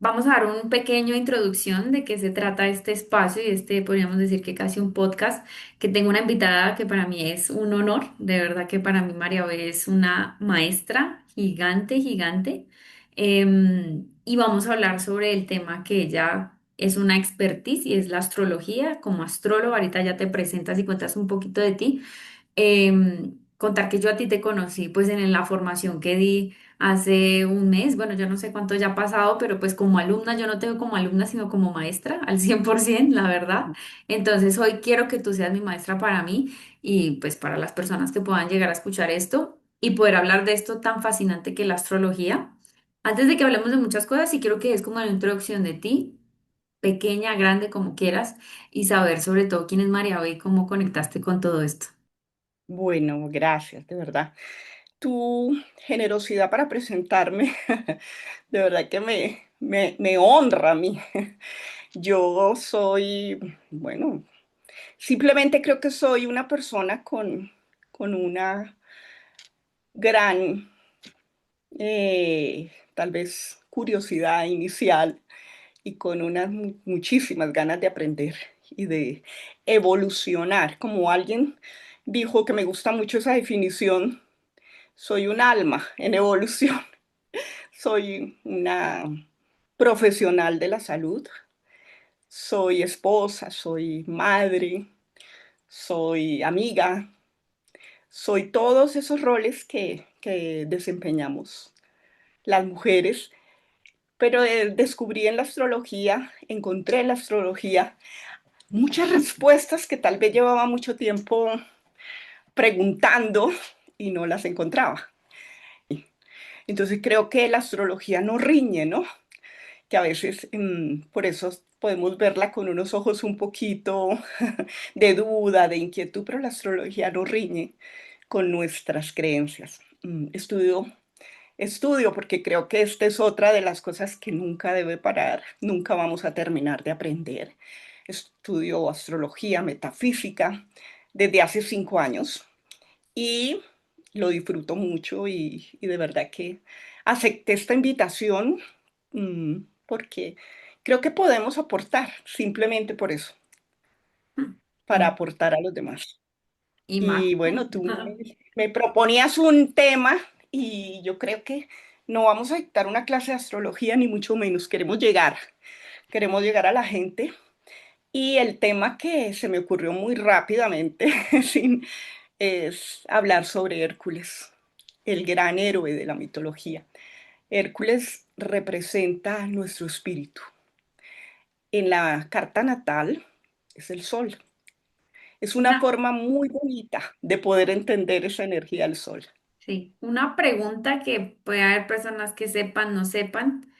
vamos a dar un pequeño introducción de qué se trata este espacio y podríamos decir que casi un podcast, que tengo una invitada que para mí es un honor, de verdad que para mí María B es una maestra gigante, gigante. Y vamos a hablar sobre el tema que ella es una expertise y es la astrología. Como astróloga, ahorita ya te presentas y cuentas un poquito de ti. Contar que yo a ti te conocí pues en la formación que di hace un mes, bueno, yo no sé cuánto ya ha pasado, pero pues como alumna, yo no tengo como alumna, sino como maestra al 100%, la verdad. Entonces hoy quiero que tú seas mi maestra para mí y pues para las personas que puedan llegar a escuchar esto y poder hablar de esto tan fascinante que es la astrología. Antes de que hablemos de muchas cosas, sí quiero que es como una introducción de ti, pequeña, grande, como quieras, y saber sobre todo quién es María B y cómo conectaste con todo esto. Bueno, gracias, de verdad. Tu generosidad para presentarme, de verdad que me honra a mí. Yo soy, bueno, simplemente creo que soy una persona con una gran, tal vez, curiosidad inicial y con unas muchísimas ganas de aprender y de evolucionar. Como alguien dijo que me gusta mucho esa definición, soy un alma en evolución, soy una profesional de la salud, soy esposa, soy madre, soy amiga, soy todos esos roles que desempeñamos las mujeres, pero descubrí en la astrología, encontré en la astrología muchas respuestas que tal vez llevaba mucho tiempo preguntando y no las encontraba. Entonces creo que la astrología no riñe, ¿no? Que a veces por eso podemos verla con unos ojos un poquito de duda, de inquietud, pero la astrología no riñe con nuestras creencias. Estudio porque creo que esta es otra de las cosas que nunca debe parar, nunca vamos a terminar de aprender. Estudio astrología, metafísica desde hace 5 años y lo disfruto mucho y de verdad que acepté esta invitación porque creo que podemos aportar simplemente por eso, para Mm. aportar a los demás. Y más. Y bueno, tú me proponías un tema y yo creo que no vamos a dictar una clase de astrología, ni mucho menos. Queremos llegar a la gente. Y el tema que se me ocurrió muy rápidamente es hablar sobre Hércules, el gran héroe de la mitología. Hércules representa nuestro espíritu. En la carta natal es el sol. Es una Una, forma muy bonita de poder entender esa energía del sol. sí, una pregunta que puede haber personas que sepan, no sepan,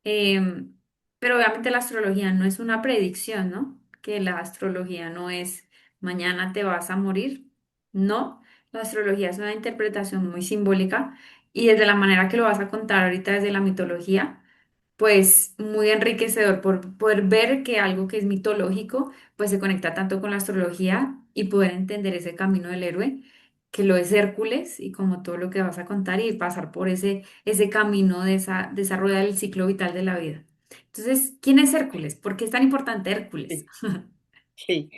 em, pero obviamente la astrología no es una predicción, ¿no? Que la astrología no es mañana te vas a morir, no, la astrología es una interpretación muy simbólica y desde la manera que lo vas a contar ahorita desde la mitología. Pues muy enriquecedor por poder ver que algo que es mitológico, pues se conecta tanto con la astrología y poder entender ese camino del héroe, que lo es Hércules y como todo lo que vas a contar y pasar por ese camino de esa rueda del ciclo vital de la vida. Entonces, ¿quién es Hércules? ¿Por qué es tan importante Hércules? Sí, sí.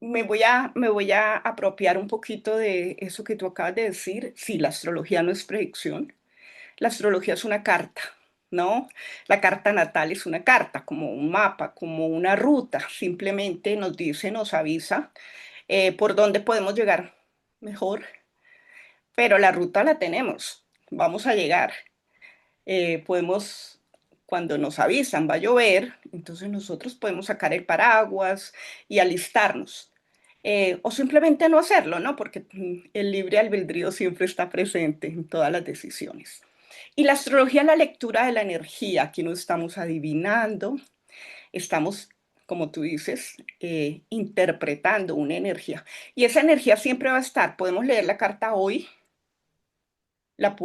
Me voy a apropiar un poquito de eso que tú acabas de decir. Sí, la astrología no es predicción. La astrología es una carta, ¿no? La carta natal es una carta, como un mapa, como una ruta. Simplemente nos dice, nos avisa por dónde podemos llegar mejor, pero la ruta la tenemos. Vamos a llegar. Podemos, cuando nos avisan va a llover, entonces nosotros podemos sacar el paraguas y alistarnos. O simplemente no hacerlo, ¿no? Porque el libre albedrío siempre está presente en todas las decisiones. Y la astrología es la lectura de la energía. Aquí no estamos adivinando, estamos, como tú dices, interpretando una energía. Y esa energía siempre va a estar. Podemos leer la carta hoy, la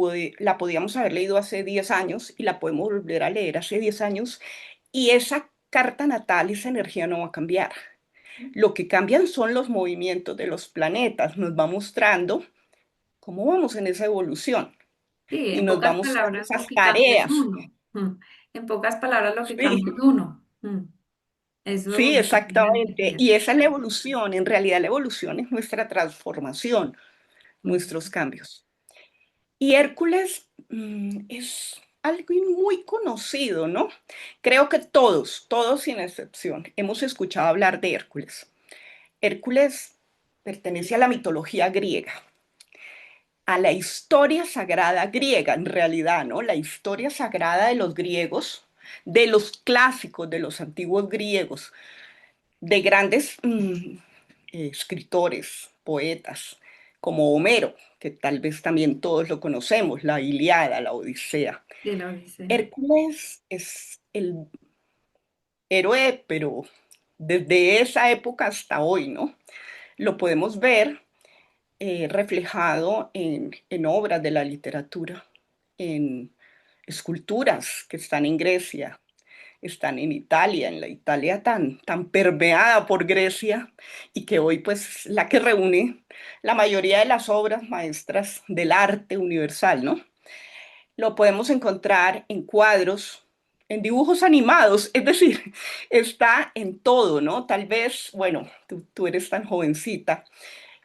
podíamos haber leído hace 10 años y la podemos volver a leer hace 10 años y esa carta natal, esa energía no va a cambiar. Lo que cambian son los movimientos de los planetas, nos va mostrando cómo vamos en esa evolución Sí, y en nos va pocas mostrando palabras, lo esas que cambia es tareas. uno. En pocas palabras, lo que Sí, cambia es uno. Es su sí, evolución en la exactamente. vida. Y esa es la evolución. En realidad, la evolución es nuestra transformación, Mm. nuestros cambios. Y Hércules es algo muy conocido, ¿no? Creo que todos sin excepción, hemos escuchado hablar de Hércules. Hércules pertenece a la mitología griega, a la historia sagrada griega, en realidad, ¿no? La historia sagrada de los griegos, de los clásicos, de los antiguos griegos, de grandes escritores, poetas, como Homero, que tal vez también todos lo conocemos, la Ilíada, la Odisea. De la Odisea. Hércules es el héroe, pero desde esa época hasta hoy, ¿no? Lo podemos ver reflejado en obras de la literatura, en esculturas que están en Grecia, están en Italia, en la Italia tan permeada por Grecia y que hoy pues la que reúne la mayoría de las obras maestras del arte universal, ¿no? Lo podemos encontrar en cuadros, en dibujos animados, es decir, está en todo, ¿no? Tal vez, bueno, tú eres tan jovencita,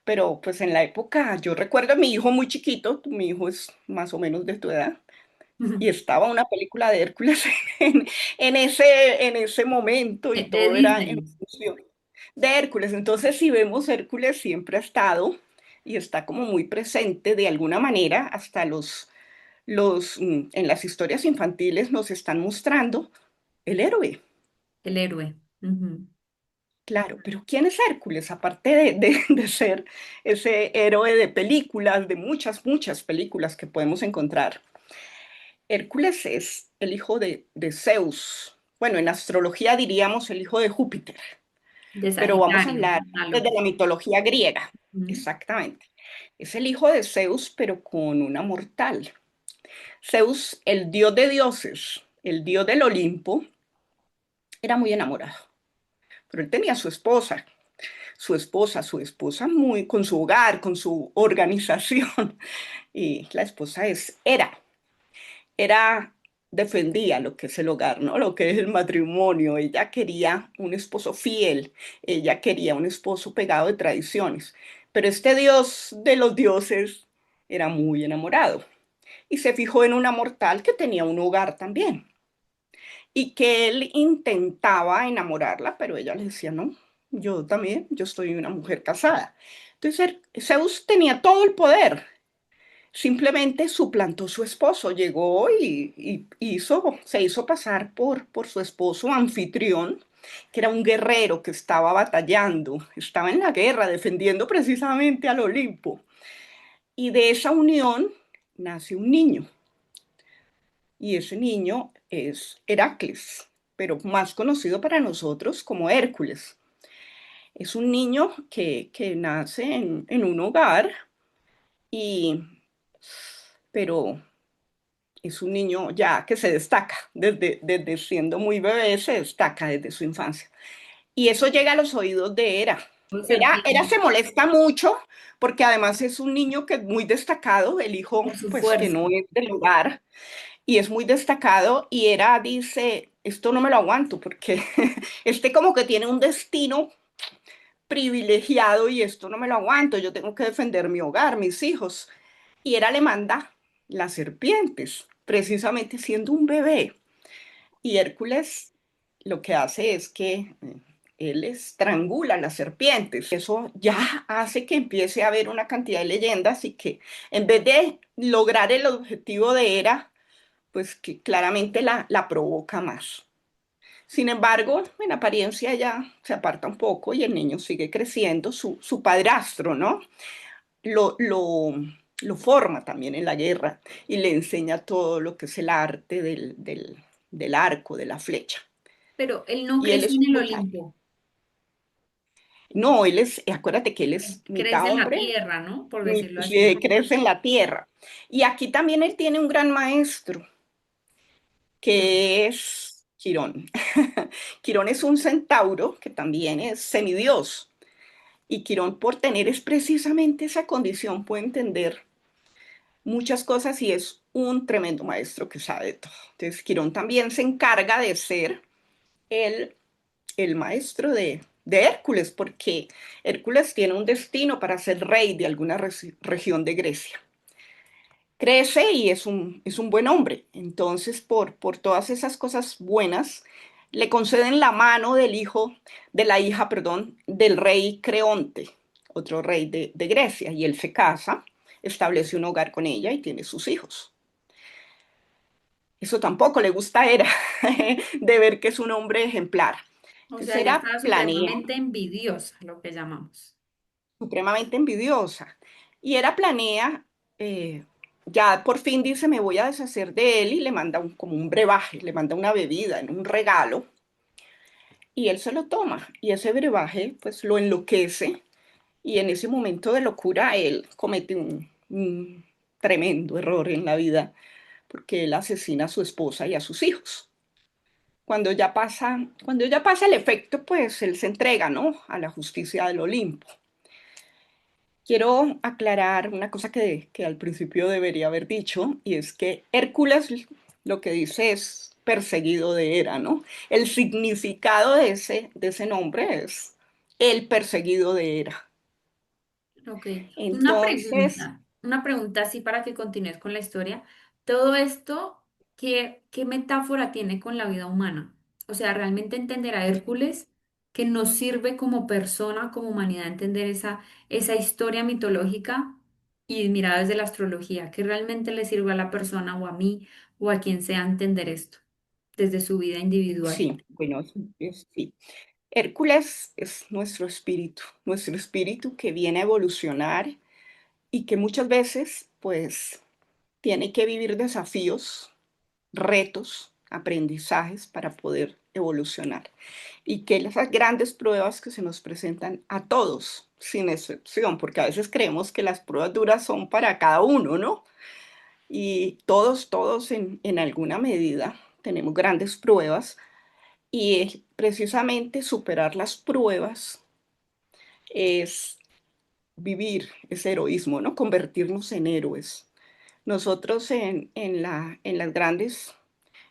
pero pues en la época, yo recuerdo a mi hijo muy chiquito, mi hijo es más o menos de tu edad, y estaba una película de Hércules en, en ese momento y De todo era en Disney. función de Hércules. Entonces, si vemos, Hércules siempre ha estado y está como muy presente de alguna manera, hasta en las historias infantiles nos están mostrando el héroe. El héroe. Ujú. Claro, pero ¿quién es Hércules? Aparte de ser ese héroe de películas, de muchas películas que podemos encontrar. Hércules es el hijo de Zeus. Bueno, en astrología diríamos el hijo de Júpiter, De pero vamos a Sagitario, hablar desde análogo. la mitología griega. Ujú. Exactamente. Es el hijo de Zeus, pero con una mortal. Zeus, el dios de dioses, el dios del Olimpo, era muy enamorado, pero él tenía su esposa muy con su hogar, con su organización. Y la esposa es era defendía lo que es el hogar, ¿no? Lo que es el matrimonio. Ella quería un esposo fiel, ella quería un esposo pegado de tradiciones. Pero este dios de los dioses era muy enamorado y se fijó en una mortal que tenía un hogar también y que él intentaba enamorarla, pero ella le decía, no, yo también, yo soy una mujer casada. Entonces Zeus tenía todo el poder, simplemente suplantó su esposo, llegó y se hizo pasar por su esposo anfitrión, que era un guerrero que estaba batallando, estaba en la guerra defendiendo precisamente al Olimpo. Y de esa unión nace un niño, y ese niño es Heracles, pero más conocido para nosotros como Hércules. Es un niño que nace en un hogar, y, pero es un niño ya que se destaca, desde siendo muy bebé se destaca desde su infancia. Y eso llega a los oídos de Hera. Puede ser Hera bien se molesta mucho porque además es un niño que es muy destacado, el hijo por su pues que fuerza. no es del hogar y es muy destacado y Hera dice, esto no me lo aguanto porque este como que tiene un destino privilegiado y esto no me lo aguanto, yo tengo que defender mi hogar, mis hijos. Y Hera le manda las serpientes, precisamente siendo un bebé. Y Hércules lo que hace es que él estrangula las serpientes. Eso ya hace que empiece a haber una cantidad de leyendas y que en vez de lograr el objetivo de Hera, pues que claramente la provoca más. Sin embargo, en apariencia ya se aparta un poco y el niño sigue creciendo. Su padrastro, ¿no? Lo, lo, lo forma también en la guerra y le enseña todo lo que es el arte del arco, de la flecha. Pero él no Y él creció es en un el muchacho. Olimpo. No, acuérdate que él es Crece mitad en la hombre, tierra, ¿no? Por decirlo así. crece en la tierra. Y aquí también él tiene un gran maestro, que es Quirón. Quirón es un centauro que también es semidios. Y Quirón, por tener es precisamente esa condición, puede entender muchas cosas y es un tremendo maestro que sabe de todo. Entonces, Quirón también se encarga de ser el, el maestro de Hércules, porque Hércules tiene un destino para ser rey de alguna región de Grecia. Crece y es un buen hombre. Entonces, por todas esas cosas buenas, le conceden la mano del hijo, de la hija, perdón, del rey Creonte, otro rey de Grecia, y él se casa, establece un hogar con ella y tiene sus hijos. Eso tampoco le gusta a Hera, de ver que es un hombre ejemplar. O Entonces sea, ella era estaba planea, supremamente envidiosa, lo que llamamos. supremamente envidiosa, y era planea, eh, ya por fin dice, me voy a deshacer de él, y le manda como un brebaje, le manda una bebida en un regalo, y él se lo toma, y ese brebaje pues lo enloquece, y en ese momento de locura él comete un tremendo error en la vida, porque él asesina a su esposa y a sus hijos. Cuando ya pasa el efecto, pues él se entrega, ¿no? A la justicia del Olimpo. Quiero aclarar una cosa que al principio debería haber dicho, y es que Hércules lo que dice es perseguido de Hera, ¿no? El significado de ese nombre es el perseguido de Hera. Ok, Entonces, una pregunta así para que continúes con la historia. Todo esto, ¿qué metáfora tiene con la vida humana? O sea, ¿realmente entender a Hércules que nos sirve como persona, como humanidad, entender esa historia mitológica y mirada desde la astrología, que realmente le sirve a la persona o a mí o a quien sea entender esto desde su vida individual? sí, bueno, sí. Hércules es nuestro espíritu que viene a evolucionar y que muchas veces, pues, tiene que vivir desafíos, retos, aprendizajes para poder evolucionar. Y que esas grandes pruebas que se nos presentan a todos, sin excepción, porque a veces creemos que las pruebas duras son para cada uno, ¿no? Y todos en alguna medida tenemos grandes pruebas y precisamente superar las pruebas es vivir ese heroísmo, ¿no? Convertirnos en héroes. Nosotros en las grandes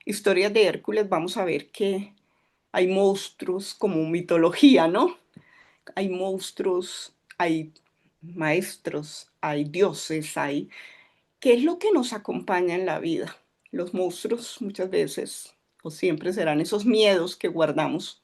historias de Hércules vamos a ver que hay monstruos como mitología, ¿no? Hay monstruos, hay maestros, hay dioses, hay... ¿Qué es lo que nos acompaña en la vida? Los monstruos muchas veces o siempre serán esos miedos que guardamos,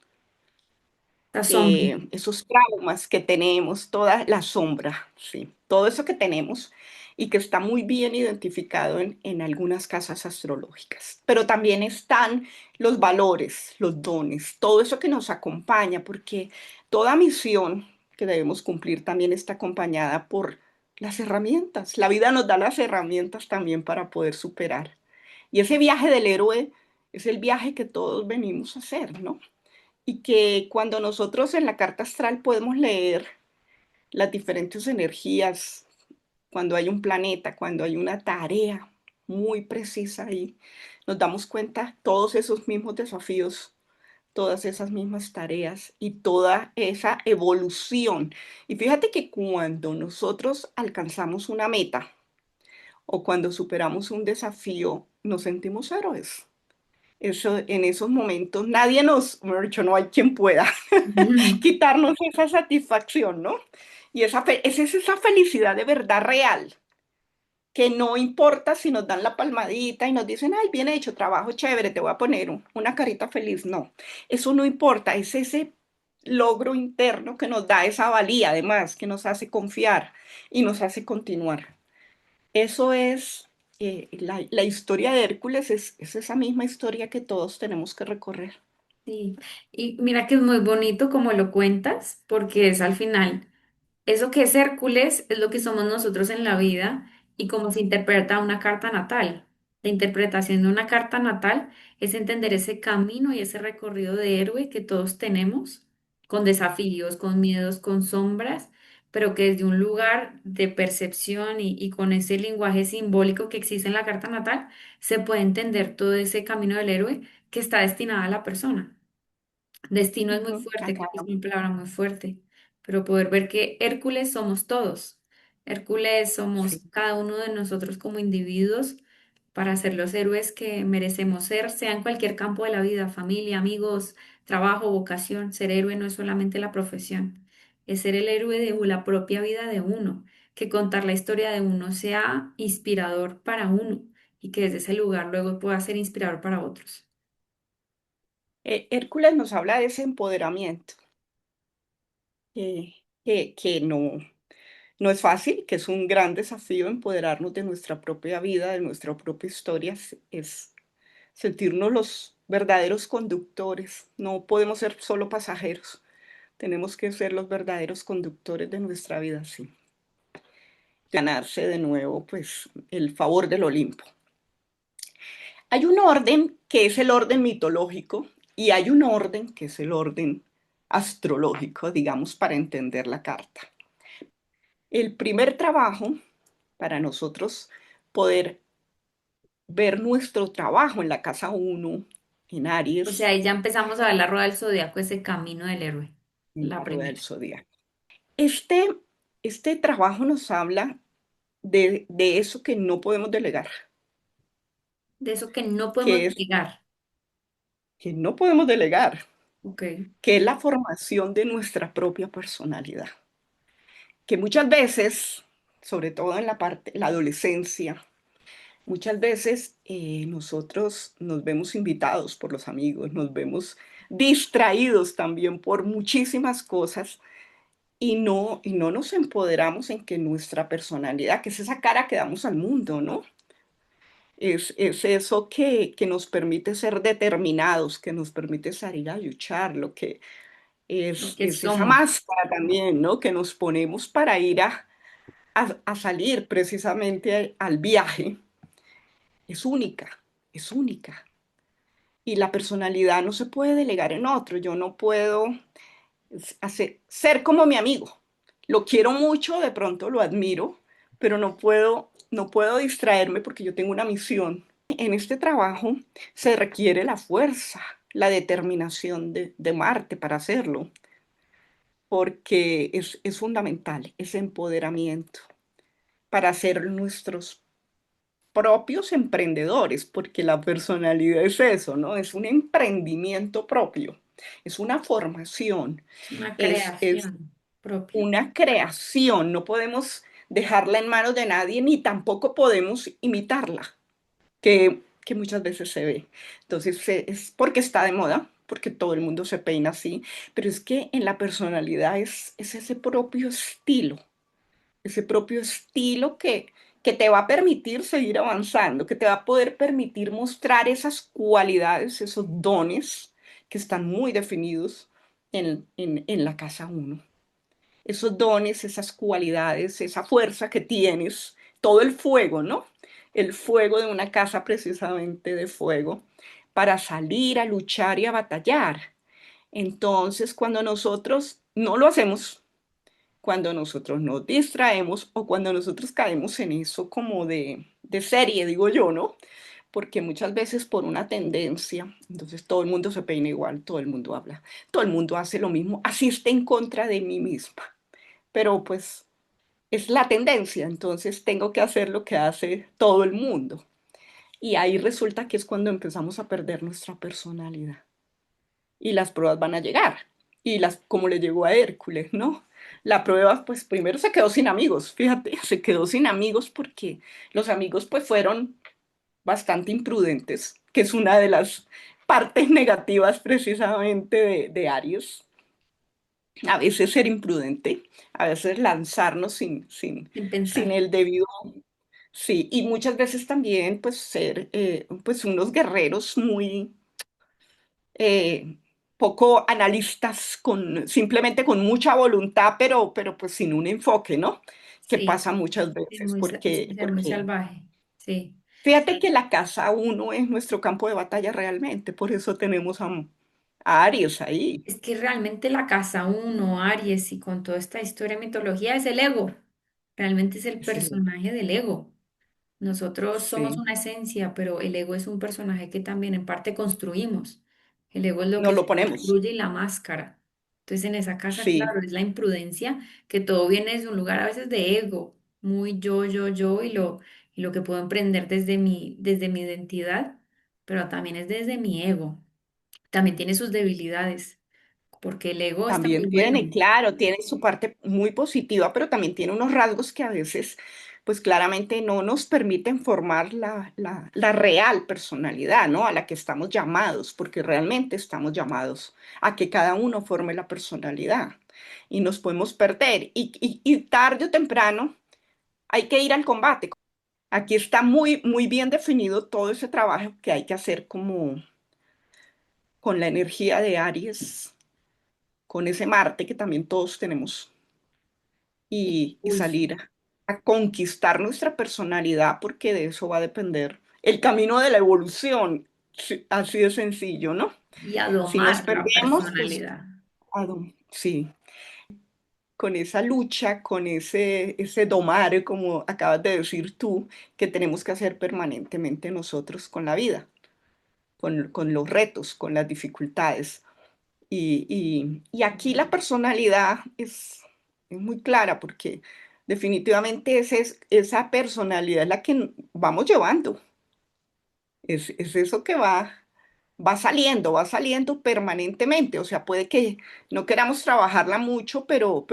La sombra. esos traumas que tenemos, toda la sombra, sí, todo eso que tenemos y que está muy bien identificado en algunas casas astrológicas. Pero también están los valores, los dones, todo eso que nos acompaña, porque toda misión que debemos cumplir también está acompañada por las herramientas. La vida nos da las herramientas también para poder superar. Y ese viaje del héroe es el viaje que todos venimos a hacer, ¿no? Y que cuando nosotros en la carta astral podemos leer las diferentes energías, cuando hay un planeta, cuando hay una tarea muy precisa ahí, nos damos cuenta todos esos mismos desafíos, todas esas mismas tareas y toda esa evolución. Y fíjate que cuando nosotros alcanzamos una meta o cuando superamos un desafío, nos sentimos héroes. Eso, en esos momentos nadie nos, mejor dicho, no hay quien pueda quitarnos esa satisfacción, ¿no? Y es esa felicidad de verdad real, que no importa si nos dan la palmadita y nos dicen, ay, bien hecho, trabajo chévere, te voy a poner una carita feliz. No, eso no importa, es ese logro interno que nos da esa valía, además, que nos hace confiar y nos hace continuar. Eso es, la historia de Hércules es esa misma historia que todos tenemos que recorrer. Sí, y mira que es muy bonito como lo cuentas, porque es al final, eso que es Hércules es lo que somos nosotros en la vida y cómo se interpreta una carta natal. La interpretación de una carta natal es entender ese camino y ese recorrido de héroe que todos tenemos, con desafíos, con miedos, con sombras, pero que desde un lugar de percepción y con ese lenguaje simbólico que existe en la carta natal, se puede entender todo ese camino del héroe que está destinado a la persona. Destino es muy Ujú, fuerte, creo acá, que es una palabra muy fuerte, pero poder ver que Hércules somos todos. Hércules somos sí. cada uno de nosotros como individuos para ser los héroes que merecemos ser, sea en cualquier campo de la vida, familia, amigos, trabajo, vocación. Ser héroe no es solamente la profesión, es ser el héroe de la propia vida de uno, que contar la historia de uno sea inspirador para uno y que desde ese lugar luego pueda ser inspirador para otros. Hércules nos habla de ese empoderamiento, que no es fácil, que es un gran desafío empoderarnos de nuestra propia vida, de nuestra propia historia, es sentirnos los verdaderos conductores. No podemos ser solo pasajeros, tenemos que ser los verdaderos conductores de nuestra vida, sí. Ganarse de nuevo, pues, el favor del Olimpo. Hay un orden que es el orden mitológico y hay un orden que es el orden astrológico, digamos, para entender la carta. El primer trabajo para nosotros poder ver nuestro trabajo en la casa uno en O sea, Aries, ahí ya empezamos a ver la rueda del zodiaco, ese camino del héroe, en la la rueda del primera. zodiaco. Este, este trabajo nos habla de eso que no podemos delegar, De eso que no podemos que es negar. que no podemos delegar, Ok. que es la formación de nuestra propia personalidad. Que muchas veces, sobre todo en la adolescencia, muchas veces nosotros nos vemos invitados por los amigos, nos vemos distraídos también por muchísimas cosas y no nos empoderamos en que nuestra personalidad, que es esa cara que damos al mundo, ¿no? Es eso que nos permite ser determinados, que nos permite salir a luchar, lo que Lo que es esa somos. máscara también, ¿no? Que nos ponemos para ir a salir precisamente al viaje. Es única, es única. Y la personalidad no se puede delegar en otro. Yo no puedo ser como mi amigo. Lo quiero mucho, de pronto lo admiro, pero no puedo distraerme porque yo tengo una misión. En este trabajo se requiere la fuerza, la determinación de Marte para hacerlo, porque es fundamental ese empoderamiento para ser nuestros propios emprendedores, porque la personalidad es eso, ¿no? Es un emprendimiento propio, es una formación, Es una es creación propia. una creación, no podemos dejarla en manos de nadie ni tampoco podemos imitarla, que muchas veces se ve. Entonces es porque está de moda, porque todo el mundo se peina así, pero es que en la personalidad es ese propio estilo que te va a permitir seguir avanzando, que te va a poder permitir mostrar esas cualidades, esos dones que están muy definidos en la casa uno. Esos dones, esas cualidades, esa fuerza que tienes, todo el fuego, ¿no? El fuego de una casa precisamente de fuego para salir a luchar y a batallar. Entonces, cuando nosotros no lo hacemos, cuando nosotros nos distraemos o cuando nosotros caemos en eso como de serie, digo yo, ¿no? Porque muchas veces por una tendencia, entonces todo el mundo se peina igual, todo el mundo habla, todo el mundo hace lo mismo, así está en contra de mí misma. Pero pues es la tendencia, entonces tengo que hacer lo que hace todo el mundo. Y ahí resulta que es cuando empezamos a perder nuestra personalidad y las pruebas van a llegar. Y como le llegó a Hércules, ¿no? La prueba, pues primero se quedó sin amigos, fíjate, se quedó sin amigos porque los amigos pues fueron bastante imprudentes, que es una de las partes negativas precisamente de Aries. A veces ser imprudente, a veces lanzarnos Sin sin pensar. el debido. Sí, y muchas veces también pues ser pues unos guerreros muy eh, poco analistas, simplemente con mucha voluntad, pero pues sin un enfoque, ¿no? Que Sí, pasa muchas es veces, muy, es ser muy salvaje. Sí. fíjate que la casa uno es nuestro campo de batalla realmente, por eso tenemos a Aries ahí. Es que realmente la casa uno, Aries y con toda esta historia mitología es el ego. Realmente es el personaje del ego. Nosotros somos Sí, una esencia, pero el ego es un personaje que también en parte construimos. El ego es lo nos que lo se ponemos, construye y la máscara. Entonces en esa casa, sí, claro, es la imprudencia, que todo viene desde un lugar a veces de ego, muy yo, y y lo que puedo emprender desde mi identidad, pero también es desde mi ego. También tiene sus debilidades, porque el ego está muy También bueno. tiene, claro, tiene su parte muy positiva, pero también tiene unos rasgos que a veces, pues claramente no nos permiten formar la real personalidad, ¿no? A la que estamos llamados, porque realmente estamos llamados a que cada uno forme la personalidad y nos podemos perder. Y tarde o temprano hay que ir al combate. Aquí está muy, muy bien definido todo ese trabajo que hay que hacer como con la energía de Aries, con ese Marte que también todos tenemos y Impulso. salir a conquistar nuestra personalidad porque de eso va a depender el camino de la evolución, sí, así de sencillo, ¿no? Y a Si nos domar la perdemos, pues personalidad. sí, con esa lucha, con ese domar, como acabas de decir tú, que tenemos que hacer permanentemente nosotros con la vida, con los retos, con las dificultades. Y aquí la personalidad es muy clara porque definitivamente esa personalidad es la que vamos llevando. Es eso que va saliendo permanentemente. O sea, puede que no queramos trabajarla mucho, pero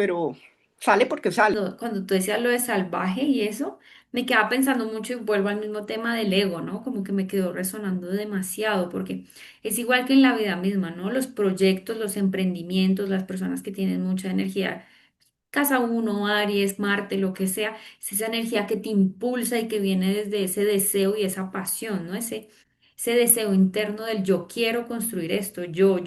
sale porque sale. Cuando tú decías lo de salvaje y eso, me quedaba pensando mucho y vuelvo al mismo tema del ego, ¿no? Como que me quedó resonando demasiado, porque es igual que en la vida misma, ¿no? Los proyectos, los emprendimientos, las personas que tienen mucha energía. Casa uno, Aries, Marte, lo que sea, es esa energía que te impulsa y que viene desde ese deseo y esa pasión, ¿no? Ese deseo interno del yo quiero construir esto, yo.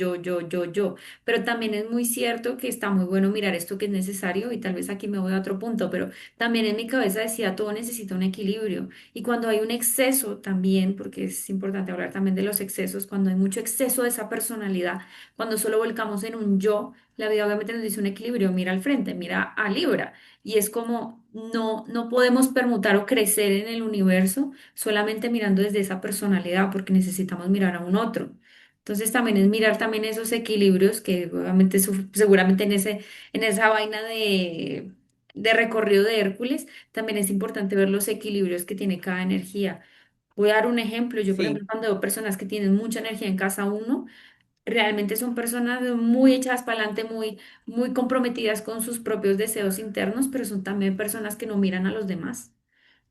Pero también es muy cierto que está muy bueno mirar esto que es necesario y tal vez aquí me voy a otro punto, pero también en mi cabeza decía todo necesita un equilibrio. Y cuando hay un exceso también, porque es importante hablar también de los excesos, cuando hay mucho exceso de esa personalidad, cuando solo volcamos en un yo, la vida obviamente nos dice un equilibrio, mira al frente, mira a Libra. Y es como no podemos permutar o crecer en el universo solamente mirando desde esa personalidad, porque necesitamos mirar a un otro. Entonces también es mirar también esos equilibrios que obviamente seguramente en esa vaina de recorrido de Hércules, también es importante ver los equilibrios que tiene cada energía. Voy a dar un ejemplo. Yo, por ejemplo, Sí, cuando veo personas que tienen mucha energía en casa uno, realmente son personas muy echadas para adelante, muy comprometidas con sus propios deseos internos, pero son también personas que no miran a los demás.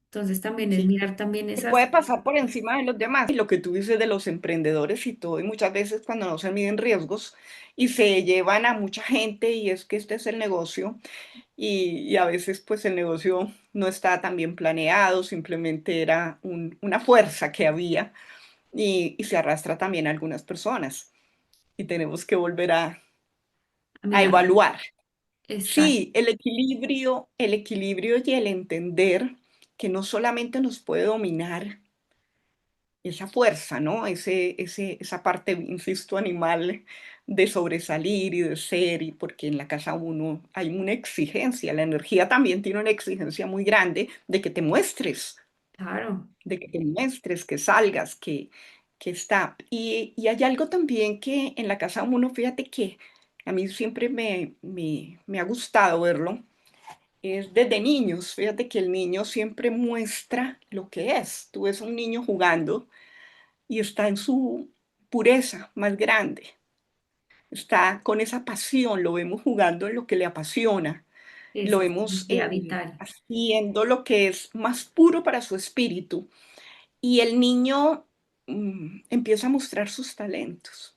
Entonces también es sí. mirar también Que esas, puede pasar por encima de los demás. Y lo que tú dices de los emprendedores y todo, y muchas veces cuando no se miden riesgos y se llevan a mucha gente y es que este es el negocio y a veces pues el negocio no está tan bien planeado, simplemente era una fuerza que había y se arrastra también a algunas personas y tenemos que volver a a mirar. evaluar. Exacto. Sí, el equilibrio y el entender que no solamente nos puede dominar esa fuerza, ¿no? Esa parte, insisto, animal de sobresalir y de ser, y porque en la casa uno hay una exigencia, la energía también tiene una exigencia muy grande Claro, que salgas, que está. Y hay algo también que en la casa uno, fíjate que a mí siempre me ha gustado verlo, es desde niños, fíjate que el niño siempre muestra lo que es. Tú ves a un niño jugando y está en su pureza más grande. Está con esa pasión, lo vemos jugando en lo que le apasiona, lo esa es vemos energía vital. haciendo lo que es más puro para su espíritu. Y el niño empieza a mostrar sus talentos.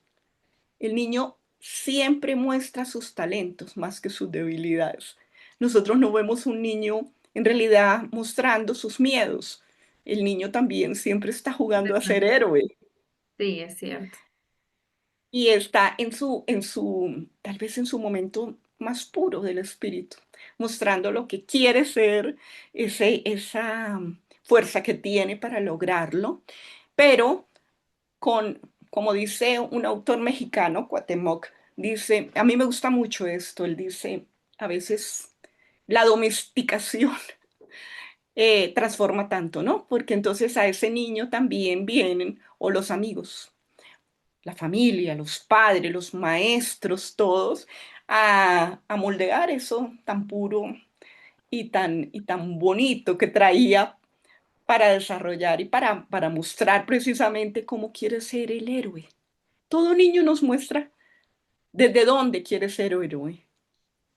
El niño siempre muestra sus talentos más que sus debilidades. Nosotros no vemos un niño en realidad mostrando sus miedos. El niño también siempre está jugando a ser ¿Verdad? héroe. Sí, es cierto. Y está tal vez en su momento más puro del espíritu, mostrando lo que quiere ser, esa fuerza que tiene para lograrlo, pero como dice un autor mexicano, Cuauhtémoc, dice, a mí me gusta mucho esto, él dice, a veces la domesticación transforma tanto, ¿no? Porque entonces a ese niño también vienen, o los amigos, la familia, los padres, los maestros, todos, a moldear eso tan puro y tan bonito que traía para desarrollar y para mostrar precisamente cómo quiere ser el héroe. Todo niño nos muestra desde dónde quiere ser héroe.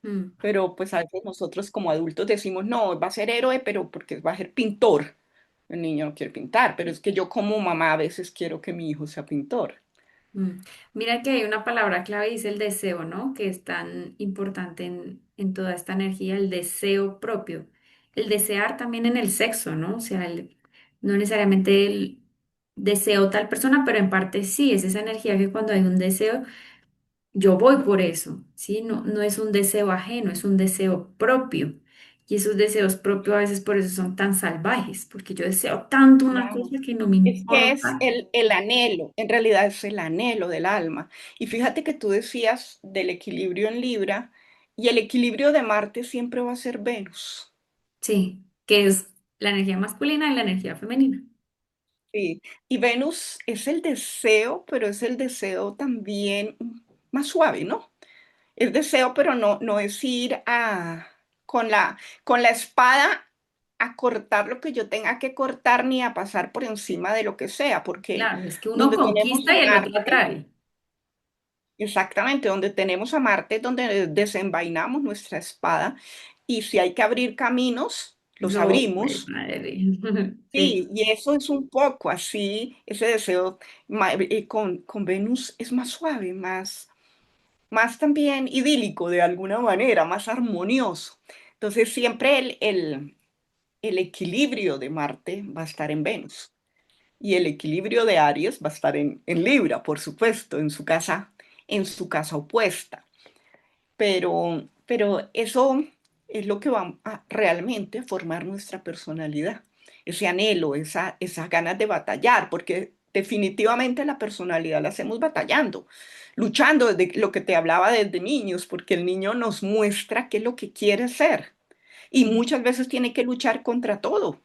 Mm, Pero pues a veces nosotros como adultos decimos, no, va a ser héroe, pero porque va a ser pintor. El niño no quiere pintar, pero es que yo como mamá a veces quiero que mi hijo sea pintor. mm. Mira que hay una palabra clave y es el deseo, ¿no? Que es tan importante en toda esta energía, el deseo propio. El desear también en el sexo, ¿no? O sea, no necesariamente el deseo tal persona, pero en parte sí, es esa energía que cuando hay un deseo, yo voy por eso, ¿sí? No, no es un deseo ajeno, es un deseo propio. Y esos deseos propios a veces por eso son tan salvajes, porque yo deseo tanto una Claro. cosa que no me Es que es importa. el anhelo, en realidad es el anhelo del alma. Y fíjate que tú decías del equilibrio en Libra, y el equilibrio de Marte siempre va a ser Venus. Sí, que es la energía masculina y la energía femenina. Sí, y Venus es el deseo, pero es el deseo también más suave, ¿no? Es deseo, pero no es ir con con la espada a cortar lo que yo tenga que cortar ni a pasar por encima de lo que sea, porque Claro, es que uno donde tenemos conquista a y el otro Marte, atrae. exactamente, donde tenemos a Marte es donde desenvainamos nuestra espada y si hay que abrir caminos, los Lo, pues, abrimos. madre. Sí. Sí, y eso es un poco así, ese deseo con Venus es más suave, más también idílico de alguna manera, más armonioso. Entonces siempre el equilibrio de Marte va a estar en Venus y el equilibrio de Aries va a estar en Libra, por supuesto, en su casa opuesta. Pero eso es lo que va a realmente formar nuestra personalidad, ese anhelo, esas ganas de batallar, porque definitivamente la personalidad la hacemos batallando, luchando desde lo que te hablaba desde niños, porque el niño nos muestra qué es lo que quiere ser y muchas veces tiene que luchar contra todo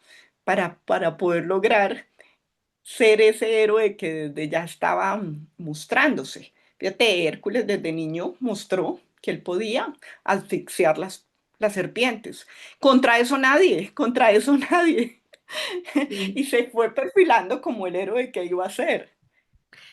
para poder lograr ser ese héroe que desde ya estaba mostrándose. Fíjate, Hércules desde niño mostró que él podía asfixiar las serpientes. Contra eso nadie. Sí. Y se fue perfilando como el héroe que iba a ser.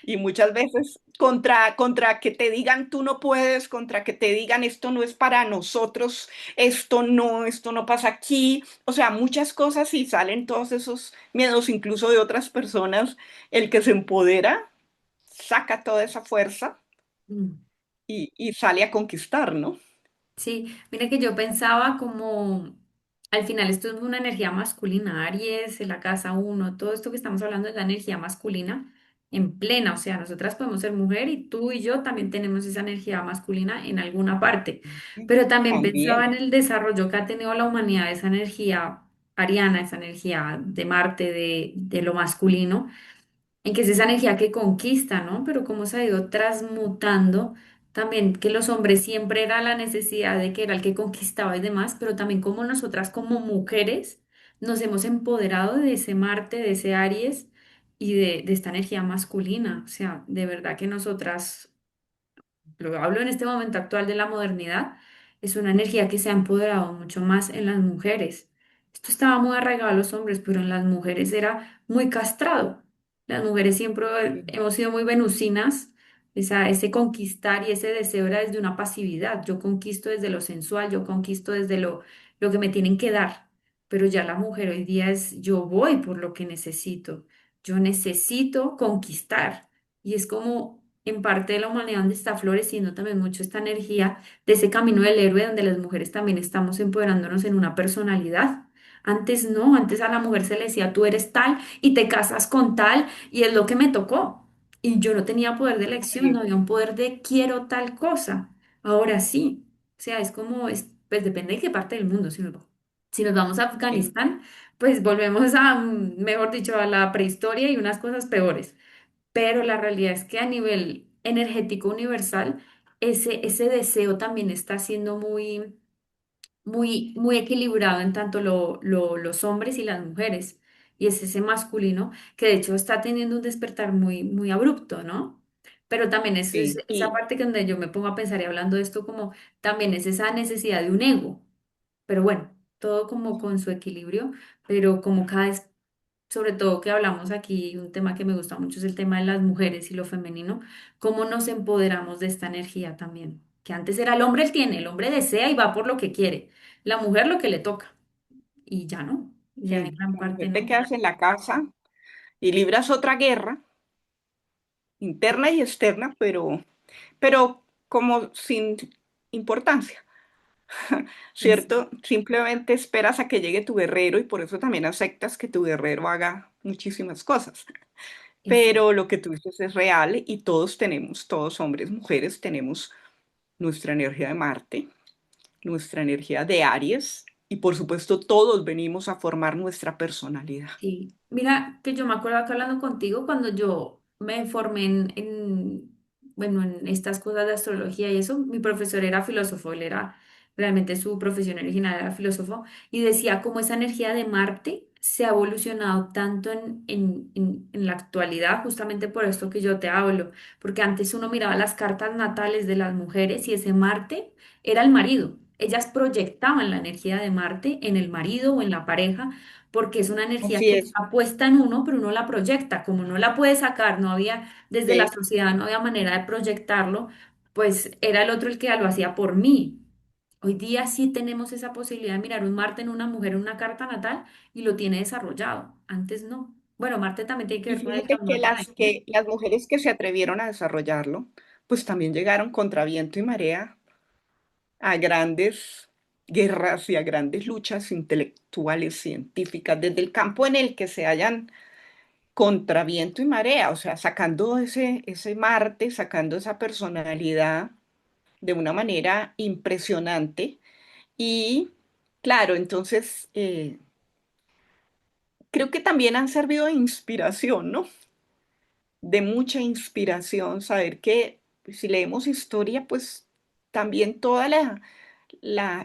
Y muchas veces contra que te digan tú no puedes, contra que te digan esto no es para nosotros, esto no pasa aquí. O sea, muchas cosas y salen todos esos miedos incluso de otras personas. El que se empodera saca toda esa fuerza Mm. y sale a conquistar, ¿no? Sí, mira que yo pensaba como, al final esto es una energía masculina, Aries, en la casa uno, todo esto que estamos hablando es la energía masculina en plena, o sea, nosotras podemos ser mujer y tú y yo también tenemos esa energía masculina en alguna parte, pero también pensaba También. en el desarrollo que ha tenido la humanidad, esa energía ariana, esa energía de Marte, de lo masculino en que es esa energía que conquista, ¿no? Pero cómo se ha ido transmutando también, que los hombres siempre era la necesidad de que era el que conquistaba y demás, pero también como nosotras como mujeres nos hemos empoderado de ese Marte, de ese Aries y de esta energía masculina. O sea, de verdad que nosotras lo hablo en este momento actual de la modernidad, es una energía que se ha empoderado mucho más en las mujeres. Esto estaba muy arraigado a los hombres, pero en las mujeres era muy castrado. Las mujeres siempre hemos sido muy venusinas, ese conquistar y ese deseo era desde una pasividad. Yo conquisto desde lo sensual, yo conquisto desde lo que me tienen que dar, pero ya la mujer hoy día es yo voy por lo que necesito, yo necesito conquistar. Y es como en parte de la humanidad donde está floreciendo también mucho esta energía de ese camino del héroe donde las mujeres también estamos empoderándonos en una personalidad. Antes no, antes a la mujer se le decía tú eres tal y te casas con tal y es lo que me tocó. Y yo no tenía poder de elección, no Sí, había un poder de quiero tal cosa. Ahora sí. O sea, es como, pues depende de qué parte del mundo. Si nos vamos a sí, Afganistán, pues volvemos a, mejor dicho, a la prehistoria y unas cosas peores, pero la realidad es que a nivel energético universal, ese deseo también está siendo muy equilibrado en tanto los hombres y las mujeres. Y es ese masculino que de hecho está teniendo un despertar muy abrupto, ¿no? Pero también es sí. esa parte que donde yo me pongo a pensar y hablando de esto como también es esa necesidad de un ego. Pero bueno, todo como con su equilibrio, pero como cada vez sobre todo que hablamos aquí, un tema que me gusta mucho es el tema de las mujeres y lo femenino, cómo nos empoderamos de esta energía también, que antes era el hombre el tiene, el hombre desea y va por lo que quiere, la mujer lo que le toca y ya no, ya en Sí, gran la parte mujer te no. quedas en la casa y libras otra guerra, interna y externa, pero como sin importancia, ¿cierto? Simplemente esperas a que llegue tu guerrero y por eso también aceptas que tu guerrero haga muchísimas cosas. Exacto. Pero lo que tú dices es real y todos tenemos, todos hombres, mujeres, tenemos nuestra energía de Marte, nuestra energía de Aries y por supuesto todos venimos a formar nuestra personalidad. Sí, mira que yo me acuerdo acá hablando contigo cuando yo me formé bueno, en estas cosas de astrología y eso, mi profesor era filósofo, él era, realmente su profesión original era filósofo, y decía cómo esa energía de Marte se ha evolucionado tanto en la actualidad, justamente por esto que yo te hablo, porque antes uno miraba las cartas natales de las mujeres y ese Marte era el marido. Ellas proyectaban la energía de Marte en el marido o en la pareja porque es una energía Así que es, está puesta en uno, pero uno la proyecta, como no la puede sacar, no había, desde la sí. sociedad no había manera de proyectarlo, pues era el otro el que lo hacía por mí. Hoy día sí tenemos esa posibilidad de mirar un Marte en una mujer en una carta natal y lo tiene desarrollado. Antes no. Bueno, Marte también tiene que Y ver con el fíjate que transmutar, ¿no? las mujeres que se atrevieron a desarrollarlo, pues también llegaron contra viento y marea a grandes guerras y a grandes luchas intelectuales, científicas, desde el campo en el que se hallan contra viento y marea, o sea, sacando ese Marte, sacando esa personalidad de una manera impresionante. Y claro, entonces creo que también han servido de inspiración, ¿no? De mucha inspiración, saber que pues, si leemos historia, pues también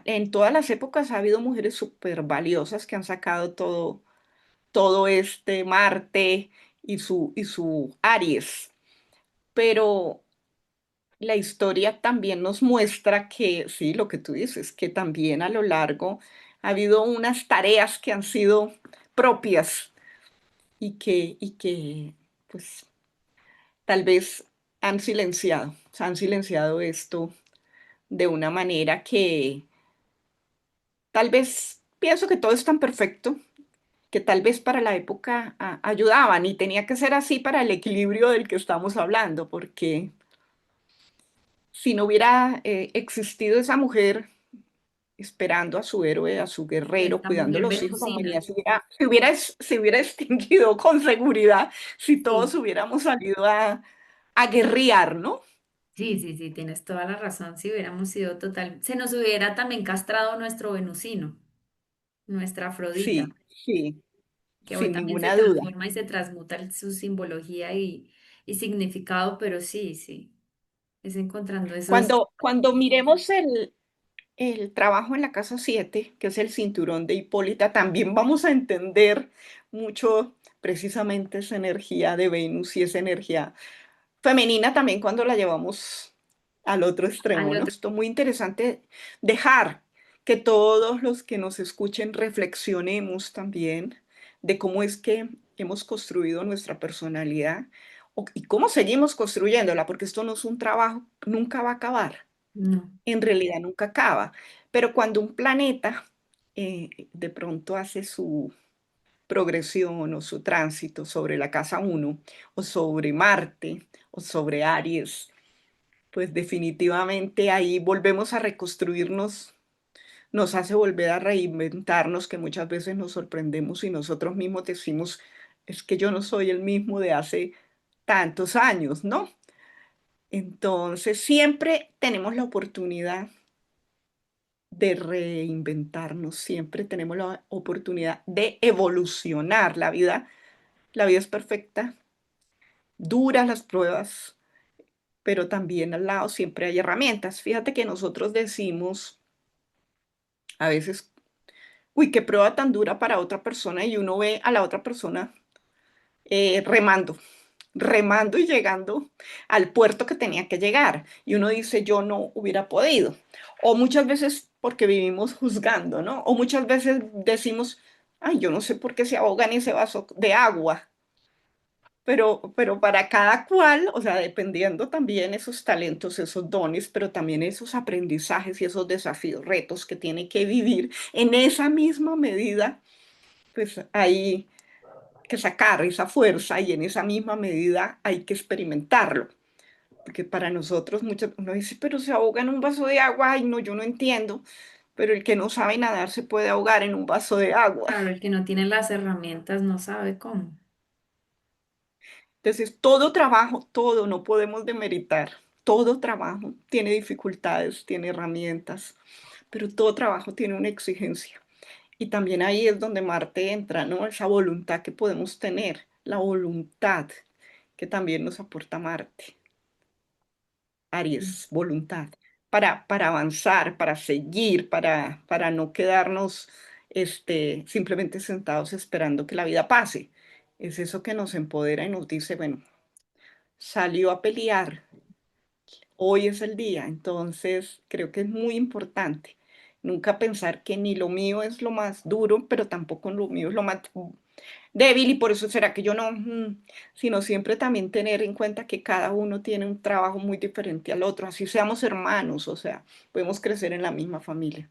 en todas las épocas ha habido mujeres súper valiosas que han sacado todo este Marte y su Aries, pero la historia también nos muestra que, sí, lo que tú dices, que también a lo largo ha habido unas tareas que han sido propias y que pues tal vez han silenciado esto de una manera que tal vez pienso que todo es tan perfecto que tal vez para la época ayudaban y tenía que ser así para el equilibrio del que estamos hablando, porque si no hubiera existido esa mujer esperando a su héroe, a su guerrero, Esta cuidando mujer los hijos, la humanidad venusina. se hubiera extinguido con seguridad si todos Sí, hubiéramos salido a guerrear, ¿no? sí, sí, sí, tienes toda la razón. Si hubiéramos sido total, se nos hubiera también castrado nuestro venusino, nuestra Afrodita, Sí, sí, que hoy sin también se ninguna duda. transforma y se transmuta su simbología y significado, pero sí, sí, es encontrando esos. Cuando miremos el trabajo en la casa 7, que es el cinturón de Hipólita, también vamos a entender mucho precisamente esa energía de Venus y esa energía femenina también cuando la llevamos al otro Al extremo, ¿no? otro. Esto es muy interesante dejar que todos los que nos escuchen reflexionemos también de cómo es que hemos construido nuestra personalidad y cómo seguimos construyéndola, porque esto no es un trabajo, nunca va a acabar, No, en realidad nunca acaba, pero cuando un planeta de pronto hace su progresión o su tránsito sobre la casa uno o sobre Marte o sobre Aries, pues definitivamente ahí volvemos a reconstruirnos, nos hace volver a reinventarnos, que muchas veces nos sorprendemos y nosotros mismos decimos, es que yo no soy el mismo de hace tantos años, ¿no? Entonces siempre tenemos la oportunidad de reinventarnos, siempre tenemos la oportunidad de evolucionar. La vida es perfecta, duras las pruebas, pero también al lado siempre hay herramientas. Fíjate que nosotros decimos a veces, uy, qué prueba tan dura para otra persona y uno ve a la otra persona remando y llegando al puerto que tenía que llegar. Y uno dice, yo no hubiera podido. O muchas veces porque vivimos juzgando, ¿no? O muchas veces decimos, ay, yo no sé por qué se ahoga en ese vaso de agua, pero para cada cual, o sea, dependiendo también esos talentos, esos dones, pero también esos aprendizajes y esos desafíos, retos que tiene que vivir en esa misma medida, pues hay que sacar esa fuerza y en esa misma medida hay que experimentarlo. Porque para nosotros uno dice, pero se ahoga en un vaso de agua, ay no, yo no entiendo, pero el que no sabe nadar se puede ahogar en un vaso de agua. Claro, el que no tiene las herramientas no sabe cómo. Entonces, todo trabajo, todo, no podemos demeritar, todo trabajo tiene dificultades, tiene herramientas, pero todo trabajo tiene una exigencia. Y también ahí es donde Marte entra, ¿no? Esa voluntad que podemos tener, la voluntad que también nos aporta Marte. Aries, voluntad, para avanzar, para seguir, para no quedarnos simplemente sentados esperando que la vida pase. Es eso que nos empodera y nos dice, bueno, salió a pelear, hoy es el día. Entonces, creo que es muy importante nunca pensar que ni lo mío es lo más duro, pero tampoco lo mío es lo más débil y por eso será que yo no, sino siempre también tener en cuenta que cada uno tiene un trabajo muy diferente al otro, así seamos hermanos, o sea, podemos crecer en la misma familia,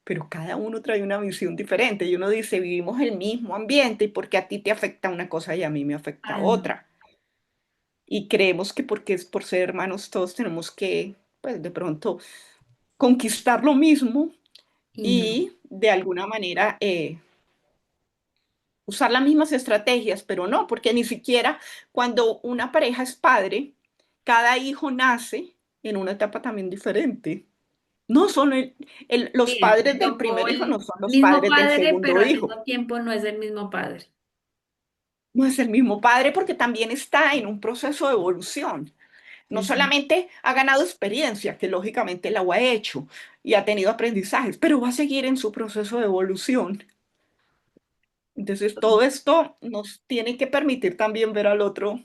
pero cada uno trae una visión diferente y uno dice, vivimos el mismo ambiente y porque a ti te afecta una cosa y a mí me afecta Además, otra. Y creemos que porque es por ser hermanos todos tenemos que, pues de pronto, conquistar lo mismo y no. y de alguna manera usar las mismas estrategias, pero no, porque ni siquiera cuando una pareja es padre, cada hijo nace en una etapa también diferente. No son los Sí, es padres un del poco primer hijo, no el son los mismo padres del padre, pero segundo al hijo. mismo tiempo no es el mismo padre. No es el mismo padre porque también está en un proceso de evolución. No Exacto. solamente ha ganado experiencia, que lógicamente la ha hecho y ha tenido aprendizajes, pero va a seguir en su proceso de evolución. Entonces, todo esto nos tiene que permitir también ver al otro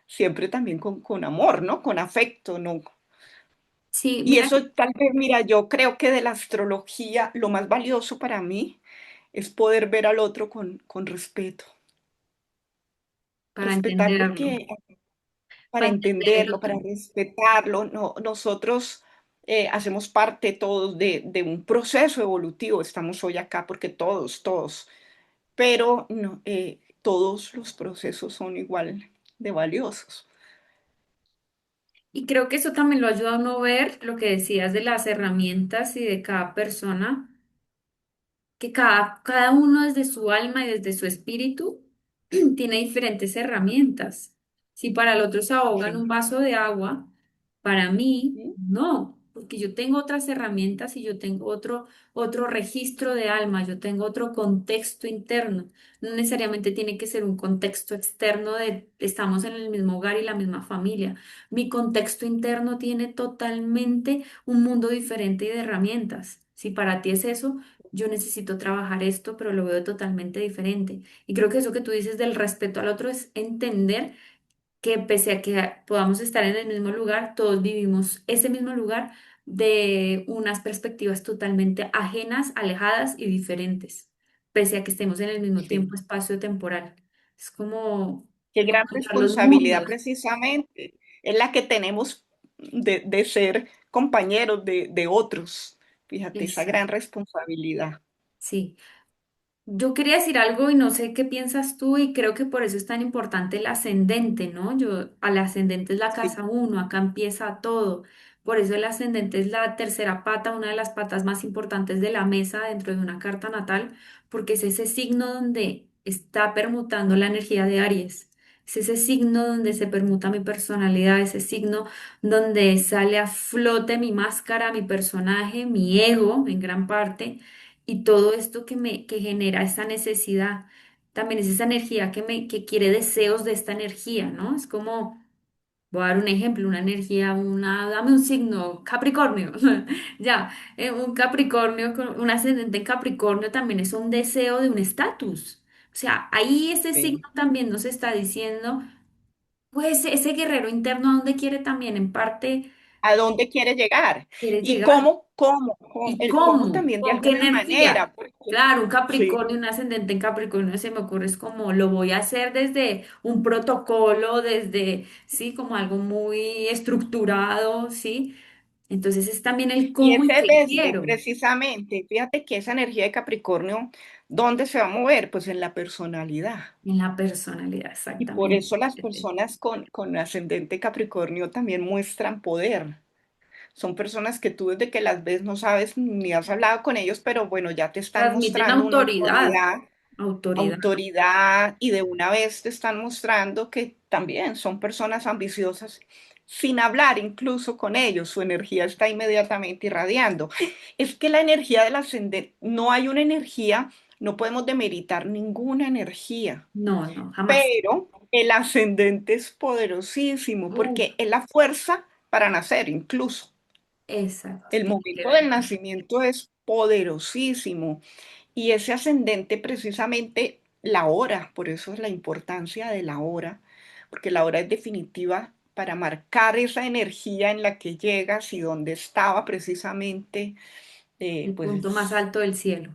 siempre también con amor, ¿no? Con afecto, ¿no? Sí, Y mira que eso tal vez, mira, yo creo que de la astrología lo más valioso para mí es poder ver al otro con respeto. para Respetar entenderlo, porque, para para entender el entenderlo, para otro. respetarlo, no, nosotros hacemos parte todos de un proceso evolutivo, estamos hoy acá porque todos, pero no, todos los procesos son igual de valiosos. Y creo que eso también lo ayuda a uno ver lo que decías de las herramientas y de cada persona, que cada uno desde su alma y desde su espíritu tiene diferentes herramientas. Si para el otro se ahoga en Sí. un vaso de agua, para mí ¿Sí? no, porque yo tengo otras herramientas y yo tengo otro registro de alma, yo tengo otro contexto interno. No necesariamente tiene que ser un contexto externo de estamos en el mismo hogar y la misma familia. Mi contexto interno tiene totalmente un mundo diferente y de herramientas. Si para ti es eso, yo necesito trabajar esto, pero lo veo totalmente diferente. Y creo que eso que tú dices del respeto al otro es entender que pese a que podamos estar en el mismo lugar, todos vivimos ese mismo lugar de unas perspectivas totalmente ajenas, alejadas y diferentes, pese a que estemos en el mismo Sí. tiempo, espacio temporal. Es como Qué gran encontrar los responsabilidad mundos. precisamente es la que tenemos de ser compañeros de otros. Fíjate, esa Exacto. gran responsabilidad. Sí. Yo quería decir algo y no sé qué piensas tú y creo que por eso es tan importante el ascendente, ¿no? Al ascendente es la Sí, casa uno, acá empieza todo. Por eso el ascendente es la tercera pata, una de las patas más importantes de la mesa dentro de una carta natal, porque es ese signo donde está permutando la energía de Aries. Es ese signo donde se permuta mi personalidad, ese signo donde sale a flote mi máscara, mi personaje, mi ego en gran parte y todo esto que genera esa necesidad, también es esa energía que quiere deseos de esta energía, ¿no? Es como, voy a dar un ejemplo, una energía, dame un signo, Capricornio, ya, un Capricornio, un ascendente en Capricornio también es un deseo de un estatus. O sea, ahí ese signo sí, también nos está diciendo, pues ese guerrero interno a dónde quiere también en parte. a dónde quiere llegar quieres y llegar. ¿Y el cómo cómo? también de ¿Con qué alguna energía? manera, porque Claro, un sí. Capricornio, un ascendente en Capricornio se me ocurre es como lo voy a hacer desde un protocolo, desde, sí, como algo muy estructurado, sí. Entonces es también el Y cómo y ese qué desde, quiero precisamente, fíjate que esa energía de Capricornio, ¿dónde se va a mover? Pues en la personalidad. en la personalidad, Y por exactamente. eso las personas con ascendente Capricornio también muestran poder. Son personas que tú desde que las ves no sabes ni has hablado con ellos, pero bueno, ya te están Transmiten mostrando una autoridad, autoridad, autoridad. autoridad y de una vez te están mostrando que también son personas ambiciosas. Sin hablar incluso con ellos, su energía está inmediatamente irradiando. Es que la energía del ascendente, no hay una energía, no podemos demeritar ninguna energía, No, no, jamás. pero el ascendente es poderosísimo Uf, porque es la fuerza para nacer incluso. exacto, El tiene que momento ver. del nacimiento es poderosísimo y ese ascendente precisamente la hora, por eso es la importancia de la hora, porque la hora es definitiva para marcar esa energía en la que llegas y donde estaba precisamente, El punto más pues alto del cielo.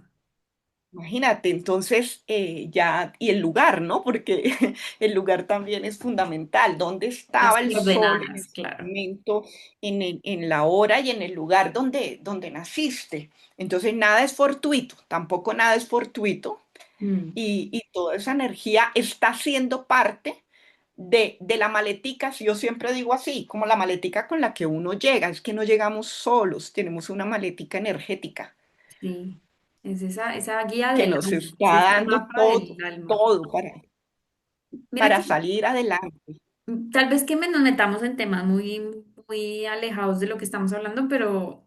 imagínate, entonces ya, y el lugar, ¿no? Porque el lugar también es fundamental. ¿Dónde Las estaba el sol en coordenadas, ese claro. momento, en la hora y en el lugar donde naciste? Entonces nada es fortuito, tampoco nada es fortuito. Mm, Y toda esa energía está siendo parte de la maletica, si yo siempre digo así, como la maletica con la que uno llega, es que no llegamos solos, tenemos una maletica energética sí, es esa guía que del nos alma, es está ese dando mapa todo, del alma. todo Mira para que salir adelante. tal vez que nos metamos en temas muy, muy alejados de lo que estamos hablando, pero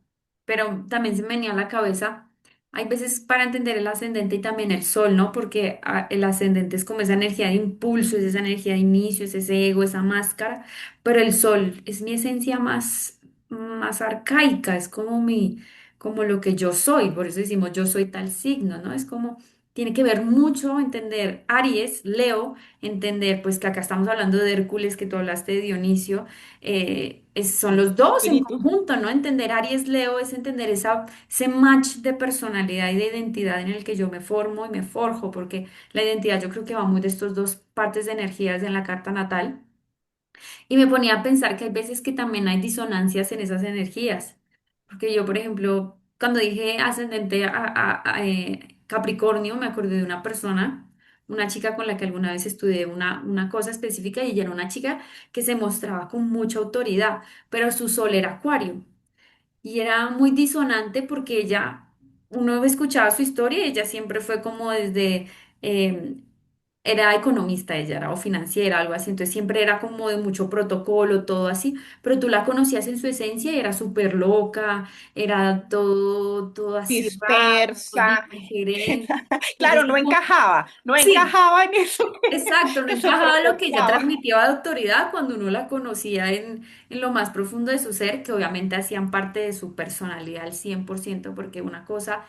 también se me venía a la cabeza. Hay veces para entender el ascendente y también el sol, ¿no? Porque el ascendente es como esa energía de impulso, es esa energía de inicio, es ese ego, esa máscara, pero el sol es mi esencia más arcaica, es como lo que yo soy, por eso decimos yo soy tal signo, ¿no? Es como, tiene que ver mucho entender Aries, Leo, entender pues que acá estamos hablando de Hércules, que tú hablaste de Dionisio, son los dos en Espíritu, conjunto, ¿no? Entender Aries, Leo es entender ese match de personalidad y de identidad en el que yo me formo y me forjo, porque la identidad yo creo que va muy de estos dos partes de energías en la carta natal. Y me ponía a pensar que hay veces que también hay disonancias en esas energías. Porque yo, por ejemplo, cuando dije ascendente a Capricornio, me acordé de una persona, una chica con la que alguna vez estudié una cosa específica y ella era una chica que se mostraba con mucha autoridad, pero su sol era Acuario. Y era muy disonante porque uno escuchaba su historia y ella siempre fue como eh, era economista ella, era o financiera, algo así, entonces siempre era como de mucho protocolo, todo así, pero tú la conocías en su esencia y era súper loca, era todo así raro, dispersa. diferente. Entonces, Claro, no como, encajaba, no sí, encajaba en eso exacto, no que se encajaba lo que ella proyectaba. transmitía de autoridad cuando uno la conocía en lo más profundo de su ser, que obviamente hacían parte de su personalidad al 100%, porque una cosa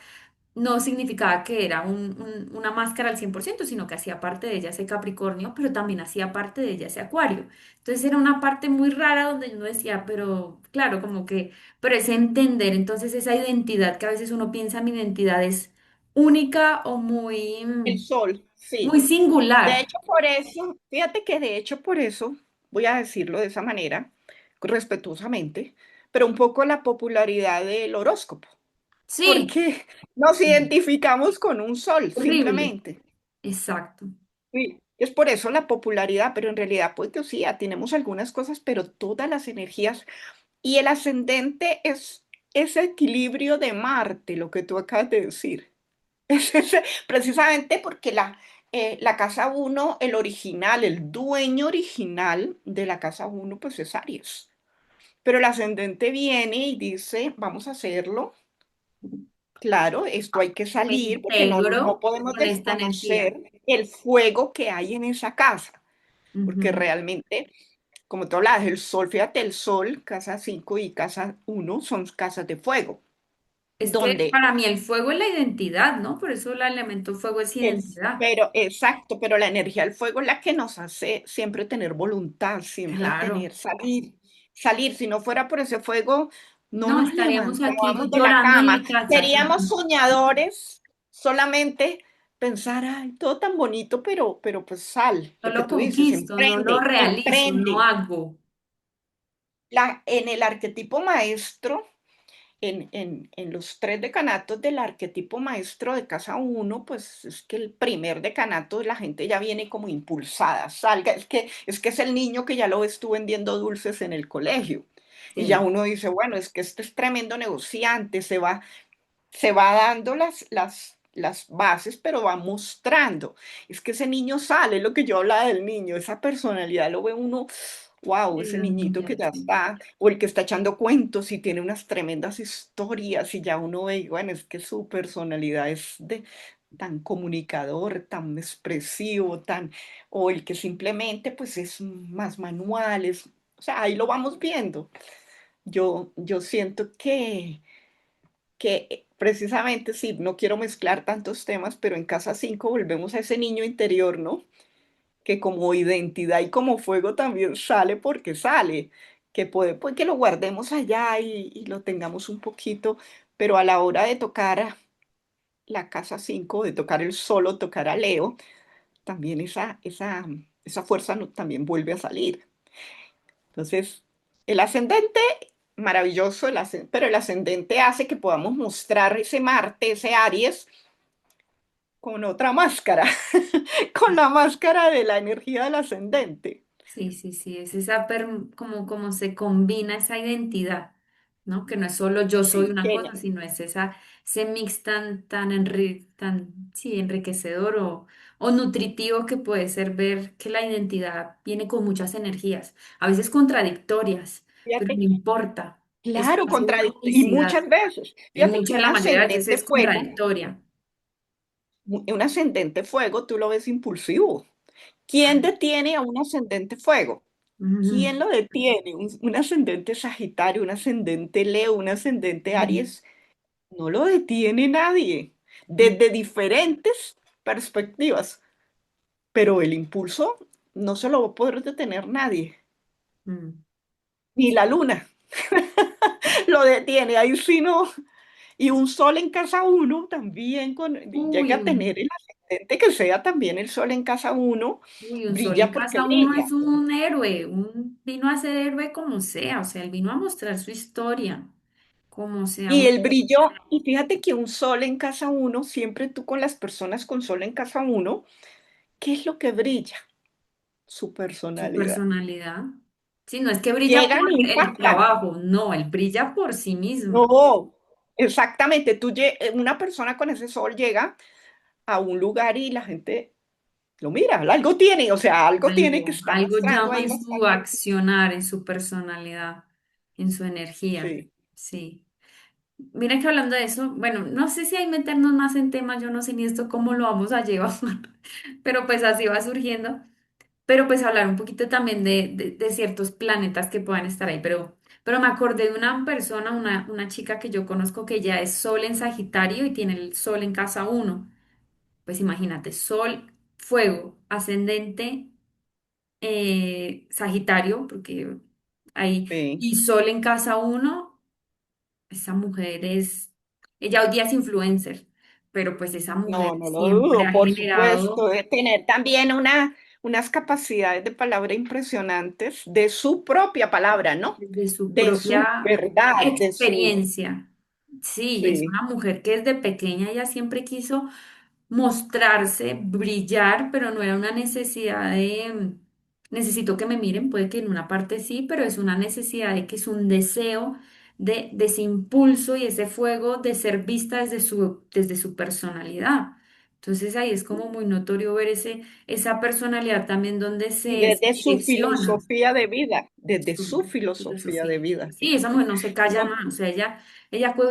no significaba que era una máscara al 100%, sino que hacía parte de ella ese Capricornio, pero también hacía parte de ella ese Acuario. Entonces era una parte muy rara donde uno decía, pero claro, como que, pero es entender, entonces esa identidad que a veces uno piensa mi identidad es única o muy, El sol, muy sí. De singular. hecho, por eso, fíjate que de hecho por eso, voy a decirlo de esa manera, respetuosamente, pero un poco la popularidad del horóscopo, Sí, porque nos sí, identificamos con un sol, horrible. simplemente. Exacto. Sí, es por eso la popularidad, pero en realidad, pues que sí, tenemos algunas cosas, pero todas las energías y el ascendente es ese equilibrio de Marte, lo que tú acabas de decir. Es precisamente porque la casa uno, el original, el dueño original de la casa uno, pues es Aries. Pero el ascendente viene y dice, vamos a hacerlo. Claro, esto hay que Me salir porque no integro podemos con esta energía. desconocer el fuego que hay en esa casa, porque Ujú. realmente, como tú hablabas, el sol, fíjate, el sol, casa 5 y casa uno son casas de fuego, Es que donde para mí el fuego es la identidad, ¿no? Por eso el elemento fuego es identidad. pero exacto, pero la energía del fuego es la que nos hace siempre tener voluntad, siempre Claro, tener salir. salir. Si no fuera por ese fuego, no No, nos estaríamos aquí levantábamos de la llorando en cama. la casa. Seríamos soñadores, solamente pensar, ay, todo tan bonito, pero pues sal, No lo que lo tú dices, conquisto, no lo emprende, realizo, no emprende. hago. En el arquetipo maestro, en los tres decanatos del arquetipo maestro de casa uno, pues es que el primer decanato la gente ya viene como impulsada, salga, es que es el niño que ya lo ves tú vendiendo dulces en el colegio. Y ya Sí, uno dice, bueno, es que este es tremendo negociante, se va dando las bases, pero va mostrando. Es que ese niño sale, lo que yo hablaba del niño, esa personalidad lo ve uno, wow, sí, ese los niñito que niños, ya sí. está, o el que está echando cuentos y tiene unas tremendas historias y ya uno ve, bueno, es que su personalidad es de tan comunicador, tan expresivo, o el que simplemente pues es más manual, o sea, ahí lo vamos viendo. Yo siento que precisamente sí, no quiero mezclar tantos temas, pero en Casa 5 volvemos a ese niño interior, ¿no? Que como identidad y como fuego también sale porque sale, que puede que lo guardemos allá y lo tengamos un poquito, pero a la hora de tocar la Casa 5, de tocar el solo, tocar a Leo, también esa fuerza también vuelve a salir. Entonces, el ascendente, maravilloso, pero el ascendente hace que podamos mostrar ese Marte, ese Aries, con otra máscara, con la máscara de la energía del ascendente. Sí, sí, sí, es esa como se combina esa identidad, ¿no? Que no es solo yo soy Sí, una cosa, sino es ese mix sí, enriquecedor o nutritivo que puede ser ver que la identidad viene con muchas energías, a veces contradictorias, pero fíjate, no importa, eso claro, hace una y muchas unicidad. veces, En fíjate que muchas, un la mayoría de veces ascendente es fuego, contradictoria. tú lo ves impulsivo. ¿Quién detiene a un ascendente fuego? Ujú. ¿Quién lo detiene? Un ascendente Sagitario, un ascendente Leo, un ascendente Ujú. Aries. No lo detiene nadie, desde diferentes perspectivas, pero el impulso no se lo va a poder detener nadie, Mm. ni la luna lo detiene, ahí sí no. Y un sol en casa uno también, Uy, llega a tener el ascendente que sea también el sol en casa uno, Uy, un sol en brilla porque casa uno brilla. es un héroe, vino a ser héroe como sea, o sea, él vino a mostrar su historia, como sea. Y el brillo, y fíjate que un sol en casa uno, siempre tú con las personas con sol en casa uno, ¿qué es lo que brilla? Su Su personalidad. personalidad. Sí, no es que brilla por Llegan y el impactan. trabajo, no, él brilla por sí mismo. No, exactamente. Una persona con ese sol llega a un lugar y la gente lo mira, algo tiene, o sea, algo tiene que está Algo mostrando llama ahí en su bastante. accionar, en su personalidad, en su energía. Sí, Sí. Mira que hablando de eso, bueno, no sé si hay meternos más en temas, yo no sé ni esto cómo lo vamos a llevar, pero pues así va surgiendo. Pero pues hablar un poquito también de ciertos planetas que puedan estar ahí. Pero me acordé de una persona, una chica que yo conozco que ya es Sol en Sagitario y tiene el Sol en casa uno. Pues imagínate, Sol, fuego, ascendente, Sagitario, porque ahí, sí. y Sol en casa uno, esa mujer ella hoy día es influencer, pero pues esa mujer No, no lo siempre dudo, ha por supuesto, generado de tener también unas capacidades de palabra impresionantes de su propia palabra, ¿no? desde su De su propia verdad, experiencia. Sí, es sí, una mujer que desde pequeña ella siempre quiso mostrarse, brillar, pero no era una necesidad necesito que me miren, puede que en una parte sí, pero es una necesidad de que es un deseo de ese impulso y ese fuego de ser vista desde su personalidad. Entonces ahí es como muy notorio ver esa personalidad también donde y se desde su direcciona. filosofía de vida, desde Su su filosofía filosofía de de vida. vida. Sí, esa mujer no se calla No, nada, o sea, ella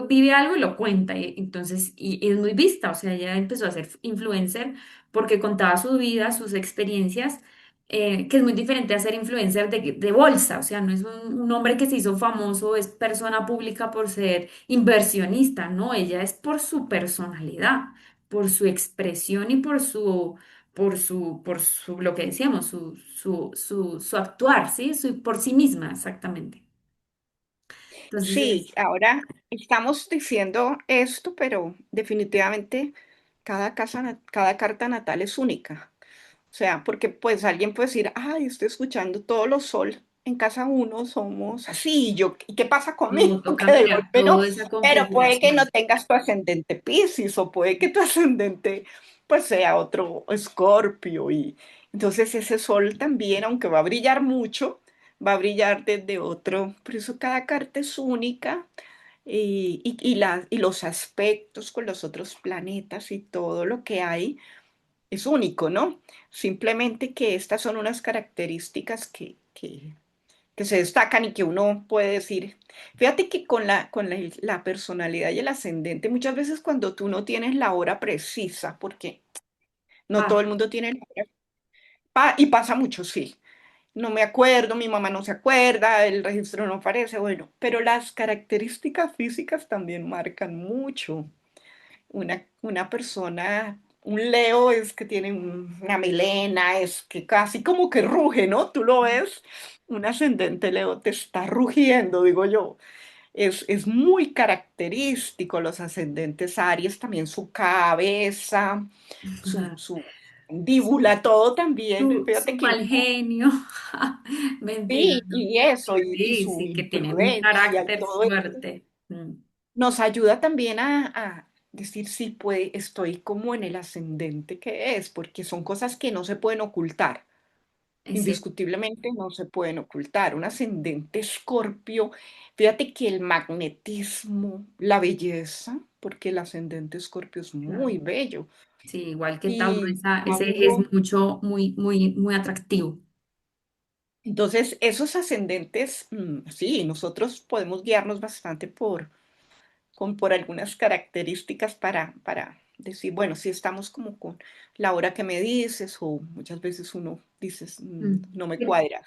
vive algo y lo cuenta, y, entonces, y es muy vista, o sea, ella empezó a ser influencer porque contaba su vida, sus experiencias, que es muy diferente a ser influencer de bolsa, o sea, no es un hombre que se hizo famoso, es persona pública por ser inversionista, no, ella es por su personalidad, por su expresión y lo que decíamos, su actuar, ¿sí? Por sí misma, exactamente. Entonces Sí, es, ahora estamos diciendo esto, pero definitivamente cada carta natal es única. O sea, porque pues alguien puede decir, ay, estoy escuchando todos los sol en casa uno, somos así, y yo, ¿y qué pasa conmigo? no toca Que de mirar golpe no, toda esa pero puede que no configuración. tengas tu ascendente Piscis o puede que tu ascendente pues sea otro Escorpio y entonces ese sol también, aunque va a brillar mucho, va a brillar desde otro, por eso cada carta es única y los aspectos con los otros planetas y todo lo que hay es único, ¿no? Simplemente que estas son unas características que se destacan y que uno puede decir. Fíjate que con la personalidad y el ascendente, muchas veces cuando tú no tienes la hora precisa, porque no todo Ah, el mundo tiene la hora, y pasa mucho, sí. No me acuerdo, mi mamá no se acuerda, el registro no aparece, bueno, pero las características físicas también marcan mucho. Una persona, un Leo es que tiene una melena, es que casi como que ruge, ¿no? Tú lo ves, un ascendente Leo te está rugiendo, digo yo. Es muy característico los ascendentes Aries, también su cabeza, su mandíbula, todo también. su Fíjate que mal genio. Mentira, sí, ¿no? y eso, y Sí, su sí, que tiene un imprudencia y carácter todo eso. fuerte. Mm, Nos ayuda también a decir si puede, estoy como en el ascendente que es, porque son cosas que no se pueden ocultar, es cierto, indiscutiblemente no se pueden ocultar. Un ascendente Escorpio, fíjate que el magnetismo, la belleza, porque el ascendente Escorpio es claro. muy bello, Sí, igual que Tauro, y ese es Tauro, mucho, muy, muy, muy atractivo. entonces esos ascendentes, sí, nosotros podemos guiarnos bastante por algunas características para decir, bueno, si estamos como con la hora que me dices, o muchas veces uno dices, Mm. no me cuadra.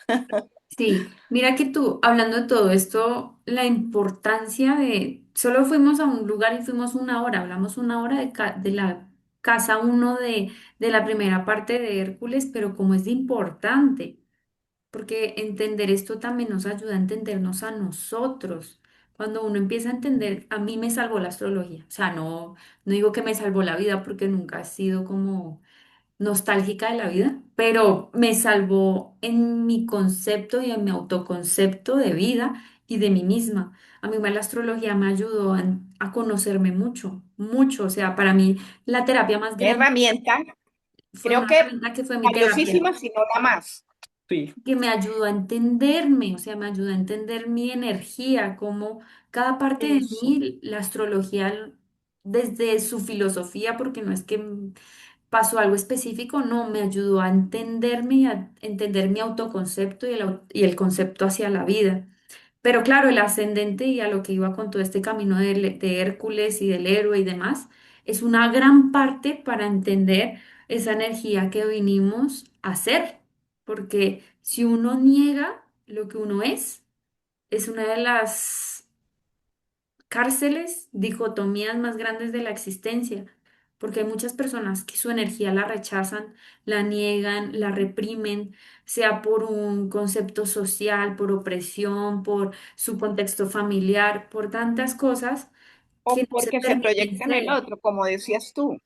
Sí, mira que tú, hablando de todo esto, la importancia de, solo fuimos a un lugar y fuimos una hora, hablamos una hora de la casa uno de la primera parte de Hércules, pero como es de importante, porque entender esto también nos ayuda a entendernos a nosotros. Cuando uno empieza a entender, a mí me salvó la astrología, o sea, no, no digo que me salvó la vida porque nunca ha sido como nostálgica de la vida, pero me salvó en mi concepto y en mi autoconcepto de vida y de mí misma. A mí la astrología me ayudó a conocerme mucho, mucho. O sea, para mí la terapia más Una grande herramienta, fue creo una que herramienta que fue mi terapia, valiosísima, si no la más. Sí, que me ayudó a entenderme, o sea, me ayudó a entender mi energía, como cada parte de eso, mí, la astrología desde su filosofía, porque no es que pasó algo específico, no, me ayudó a entenderme y a entender mi autoconcepto y el concepto hacia la vida. Pero claro, el ascendente y a lo que iba con todo este camino de Hércules y del héroe y demás, es una gran parte para entender esa energía que vinimos a hacer. Porque si uno niega lo que uno es una de las cárceles, dicotomías más grandes de la existencia, porque hay muchas personas que su energía la rechazan, la niegan, la reprimen, sea por un concepto social, por opresión, por su contexto familiar, por tantas cosas o que no se porque se permiten proyecta en el ser. otro, como decías tú,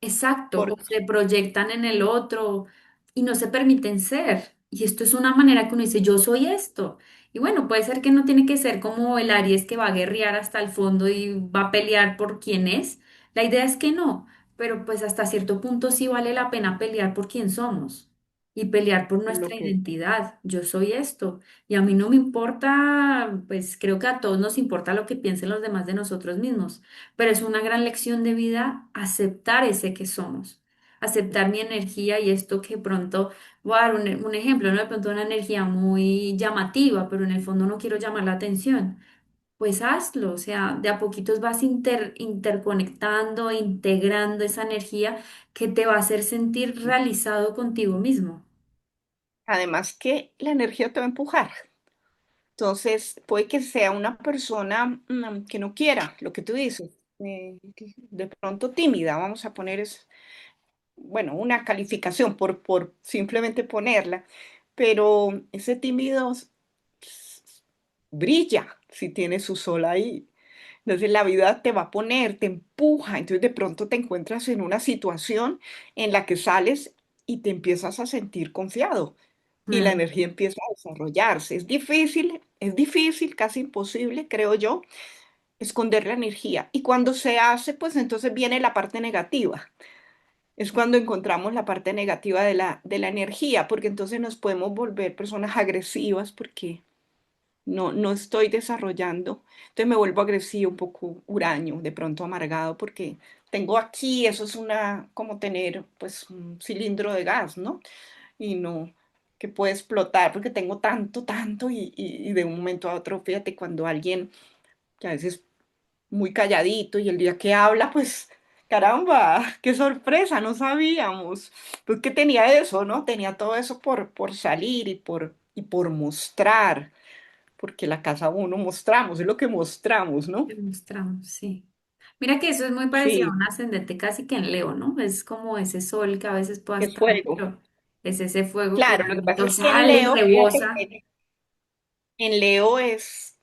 Exacto, o porque se proyectan en el otro y no se permiten ser. Y esto es una manera que uno dice, yo soy esto. Y bueno, puede ser que no tiene que ser como el Aries que va a guerrear hasta el fondo y va a pelear por quién es. La idea es que no, pero pues hasta cierto punto sí vale la pena pelear por quién somos y pelear por lo nuestra que identidad. Yo soy esto. Y a mí no me importa, pues creo que a todos nos importa lo que piensen los demás de nosotros mismos, pero es una gran lección de vida aceptar ese que somos, aceptar mi energía y esto que pronto, voy a dar un ejemplo, ¿no? De pronto una energía muy llamativa, pero en el fondo no quiero llamar la atención. Pues hazlo, o sea, de a poquitos vas interconectando, integrando esa energía que te va a hacer sentir realizado contigo mismo. además que la energía te va a empujar. Entonces, puede que sea una persona que no quiera lo que tú dices, de pronto tímida, vamos a poner bueno, una calificación por simplemente ponerla, pero ese tímido brilla, si tiene su sol ahí. Entonces la vida te va a poner, te empuja, entonces de pronto te encuentras en una situación en la que sales y te empiezas a sentir confiado y la Mm, energía empieza a desarrollarse. Es difícil, casi imposible, creo yo, esconder la energía. Y cuando se hace, pues entonces viene la parte negativa. Es cuando encontramos la parte negativa de la energía, porque entonces nos podemos volver personas agresivas porque no estoy desarrollando. Entonces me vuelvo agresivo, un poco huraño, de pronto amargado, porque tengo aquí, eso es una, como tener pues un cilindro de gas, ¿no? Y no, que puede explotar, porque tengo tanto, tanto, y de un momento a otro, fíjate, cuando alguien que a veces muy calladito y el día que habla, pues caramba, qué sorpresa, no sabíamos. Pues que tenía eso, ¿no? Tenía todo eso por salir y por mostrar, porque la casa uno mostramos, es lo que mostramos, ¿no? demostramos, sí. Mira que eso es muy parecido a Sí, un ascendente casi que en Leo, ¿no? Es como ese sol que a veces pueda es estar, fuego. pero es ese fuego que Claro, de lo que pasa momento es que en sale y Leo, fíjate rebosa. que en Leo es,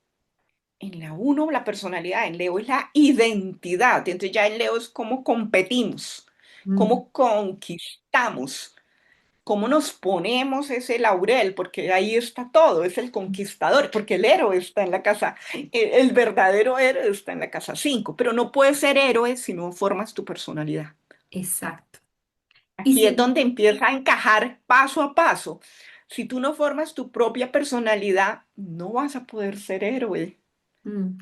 en la uno la personalidad, en Leo es la identidad. Entonces ya en Leo es cómo competimos, Mm, cómo conquistamos. ¿Cómo nos ponemos ese laurel? Porque ahí está todo, es el conquistador, porque el héroe está en la casa, el verdadero héroe está en la casa 5, pero no puedes ser héroe si no formas tu personalidad. exacto. Y Aquí es si donde empieza a encajar paso a paso. Si tú no formas tu propia personalidad, no vas a poder ser héroe.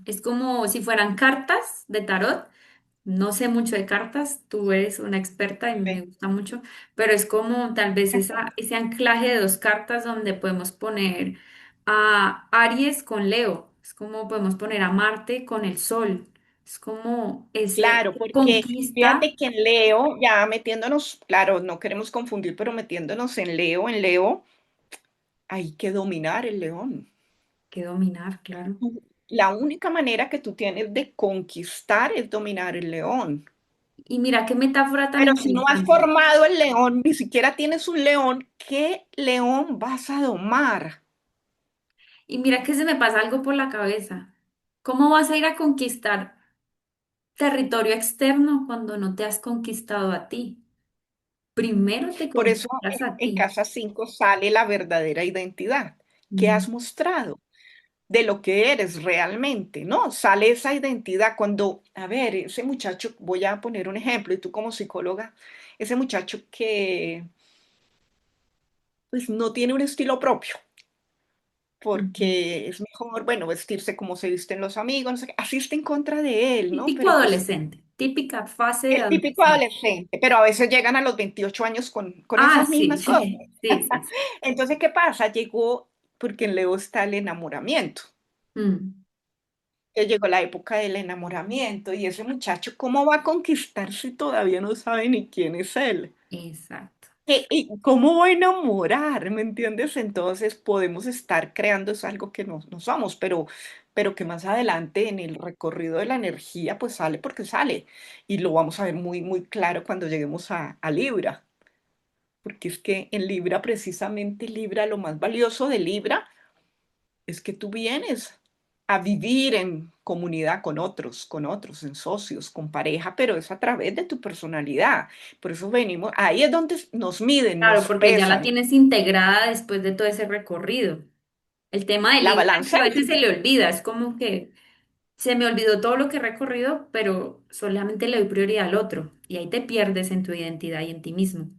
es como si fueran cartas de tarot. No sé mucho de cartas, tú eres una experta y me gusta mucho, pero es como tal vez ese anclaje de dos cartas donde podemos poner a Aries con Leo, es como podemos poner a Marte con el Sol, es como ese Claro, porque conquista, fíjate que en Leo, ya metiéndonos, claro, no queremos confundir, pero metiéndonos en Leo, hay que dominar el león. que dominar, claro. La única manera que tú tienes de conquistar es dominar el león. Y mira qué metáfora tan Pero si no has interesante. formado el león, ni siquiera tienes un león, ¿qué león vas a domar? Y mira que se me pasa algo por la cabeza. ¿Cómo vas a ir a conquistar territorio externo cuando no te has conquistado a ti? Primero te Por eso conquistas a en ti. casa 5 sale la verdadera identidad. ¿Qué Mm, has mostrado de lo que eres realmente? ¿No? Sale esa identidad cuando, a ver, ese muchacho, voy a poner un ejemplo, y tú como psicóloga, ese muchacho que pues no tiene un estilo propio, ujú. porque es mejor, bueno, vestirse como se visten los amigos, no sé qué, así está en contra de él, ¿no? Típico Pero pues adolescente, típica fase de el típico adolescente. adolescente, pero a veces llegan a los 28 años con Ah, esas sí, mismas cosas. sí, sí, sí. Entonces, ¿qué pasa? Llegó, porque en Leo está el enamoramiento. Mm, Ya llegó la época del enamoramiento y ese muchacho, ¿cómo va a conquistar si todavía no sabe ni quién es él? exacto. Y cómo va a enamorar? ¿Me entiendes? Entonces podemos estar creando es algo que no somos, pero que más adelante en el recorrido de la energía pues sale porque sale. Y lo vamos a ver muy, muy claro cuando lleguemos a Libra, porque es que en Libra, precisamente Libra, lo más valioso de Libra es que tú vienes a vivir en comunidad con otros, en socios, con pareja, pero es a través de tu personalidad. Por eso venimos, ahí es donde nos miden, Claro, nos porque ya la pesan. tienes integrada después de todo ese recorrido. El tema de La Libra es que balanza a veces se le olvida, es como que se me olvidó todo lo que he recorrido, pero solamente le doy prioridad al otro y ahí te pierdes en tu identidad y en ti mismo.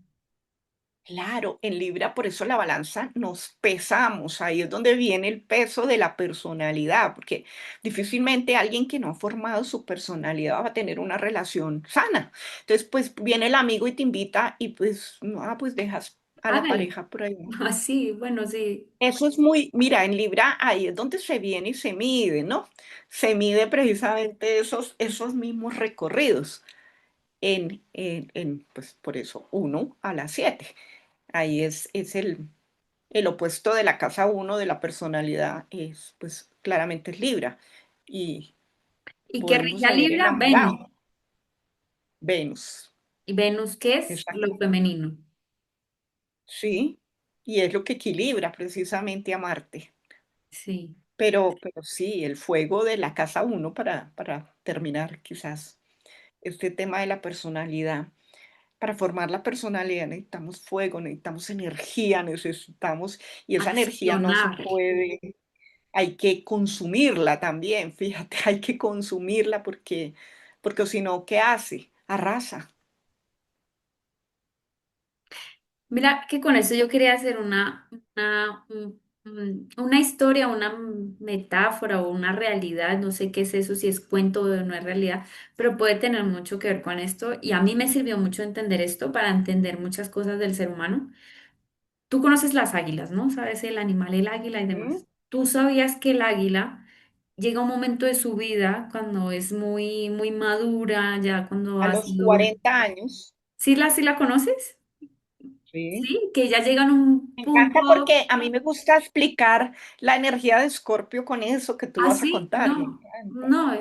Claro, en Libra, por eso la balanza nos pesamos, ahí es donde viene el peso de la personalidad, porque difícilmente alguien que no ha formado su personalidad va a tener una relación sana. Entonces, pues viene el amigo y te invita y pues, no, pues dejas a la Hágale. pareja por ahí. Así, bueno, sí. Eso es muy, mira, en Libra ahí es donde se viene y se mide, ¿no? Se mide precisamente esos mismos recorridos pues por eso, 1 a la 7. Ahí es el opuesto de la casa uno de la personalidad, es pues claramente es Libra. Y ¿Y qué podemos rige a salir Libra? Venus. enamorados. Venus, ¿Y Venus qué es? Lo exactamente. femenino. Sí, y es lo que equilibra precisamente a Marte. Sí. pero sí, el fuego de la casa uno para terminar quizás este tema de la personalidad. Para formar la personalidad necesitamos fuego, necesitamos energía, necesitamos, y esa energía no se Accionar. puede, hay que consumirla también, fíjate, hay que consumirla porque si no, ¿qué hace? Arrasa. Mira que con eso yo quería hacer una historia, una metáfora o una realidad, no sé qué es eso, si es cuento o no es realidad, pero puede tener mucho que ver con esto y a mí me sirvió mucho entender esto para entender muchas cosas del ser humano. Tú conoces las águilas, ¿no? Sabes el animal, el águila y ¿Mm? demás. ¿Tú sabías que el águila llega un momento de su vida cuando es muy madura, ya cuando A ha los sido... 40 años, Sí la conoces? sí. Sí, que ya llegan a un Me encanta punto porque a mí me gusta explicar la energía de Escorpio con eso que tú vas a así, contar, me no, encanta. no,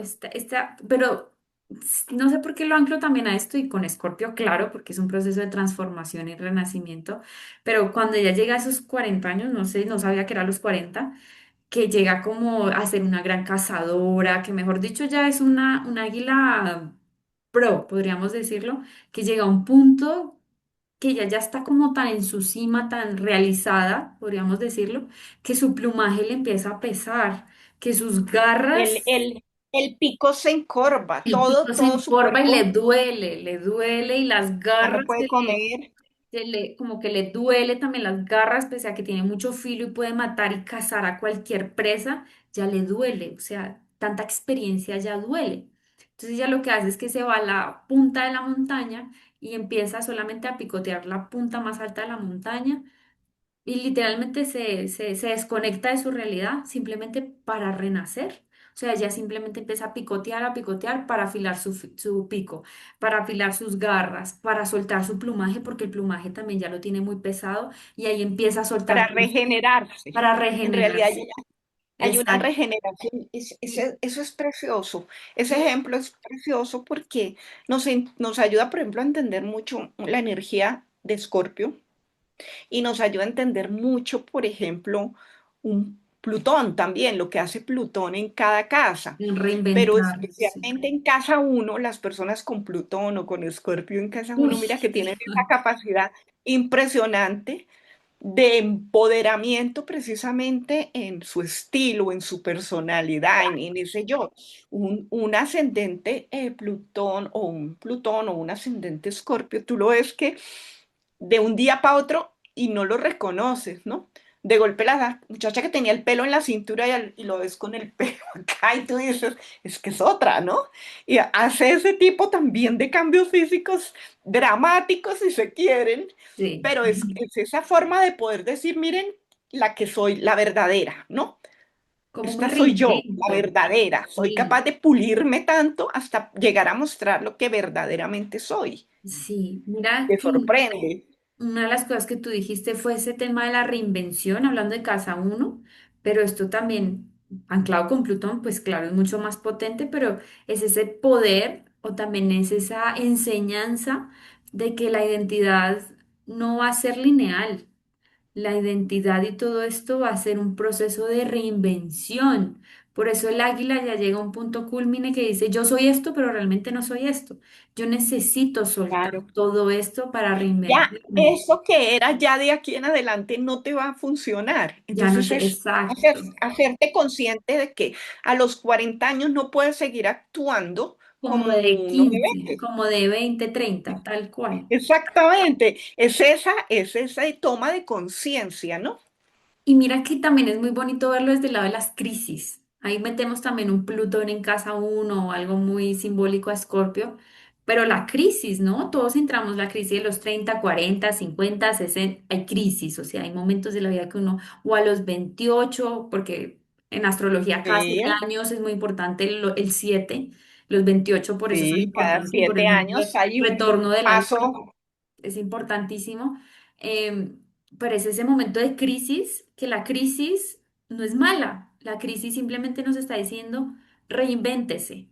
pero no sé por qué lo anclo también a esto y con Escorpio, claro, porque es un proceso de transformación y renacimiento, pero cuando ella llega a esos 40 años, no sé, no sabía que era a los 40 que llega como a ser una gran cazadora, que mejor dicho ya es una águila pro, podríamos decirlo, que llega a un punto que ella ya está como tan en su cima, tan realizada, podríamos decirlo, que su plumaje le empieza a pesar, que sus El, garras, el, el pico se encorva, el pico se todo su encorva y cuerpo le duele y las ya no garras puede comer. como que le duele también las garras, pese a que tiene mucho filo y puede matar y cazar a cualquier presa, ya le duele, o sea, tanta experiencia ya duele. Entonces ya lo que hace es que se va a la punta de la montaña y empieza solamente a picotear la punta más alta de la montaña y literalmente se desconecta de su realidad simplemente para renacer. O sea, ella simplemente empieza a picotear para afilar su pico, para afilar sus garras, para soltar su plumaje, porque el plumaje también ya lo tiene muy pesado, y ahí empieza a Para soltar regenerarse. para En realidad regenerarse. hay una Exacto. regeneración. Eso es precioso. Ese ejemplo es precioso porque nos ayuda, por ejemplo, a entender mucho la energía de Escorpio y nos ayuda a entender mucho, por ejemplo, un Plutón también, lo que hace Plutón en cada casa. En Pero reinventarse. especialmente en casa uno, las personas con Plutón o con Escorpio en casa Uy, uno, mira que tienen esa capacidad impresionante de empoderamiento precisamente en su estilo, en su personalidad, en ese yo. Un ascendente Plutón o un Plutón o un ascendente Escorpio, tú lo ves que de un día para otro y no lo reconoces, ¿no? De golpe la muchacha que tenía el pelo en la cintura y lo ves con el pelo acá y tú dices, es que es otra, ¿no? Y hace ese tipo también de cambios físicos dramáticos si se quieren, sí. pero es esa forma de poder decir, miren, la que soy, la verdadera, ¿no? ¿Cómo me Esta soy yo, la reinvento? verdadera. Soy capaz Sí. de pulirme tanto hasta llegar a mostrar lo que verdaderamente soy. Sí, mira Te que sorprende. una de las cosas que tú dijiste fue ese tema de la reinvención, hablando de casa uno, pero esto también, anclado con Plutón, pues claro, es mucho más potente, pero es ese poder o también es esa enseñanza de que la identidad no va a ser lineal. La identidad y todo esto va a ser un proceso de reinvención. Por eso el águila ya llega a un punto culmine que dice, yo soy esto, pero realmente no soy esto. Yo necesito soltar Claro. todo esto para Ya reinventarme. eso que era ya de aquí en adelante no te va a funcionar. Ya no Entonces sé, es exacto. hacerte consciente de que a los 40 años no puedes seguir actuando Como como de uno de 15 20. como de 20 30 tal cual. Exactamente. Es esa toma de conciencia, ¿no? Y mira que también es muy bonito verlo desde el lado de las crisis. Ahí metemos también un Plutón en casa uno o algo muy simbólico a Escorpio. Pero la crisis, ¿no? Todos entramos la crisis de los 30 40 50 60. Hay crisis, o sea, hay momentos de la vida que uno, o a los 28 porque en astrología cada Sí, 7 años es muy importante el 7, los 28 por eso son sí, cada importantes y por 7 el años hay un retorno de la luna paso. es importantísimo. Pero es ese momento de crisis, que la crisis no es mala. La crisis simplemente nos está diciendo, reinvéntese,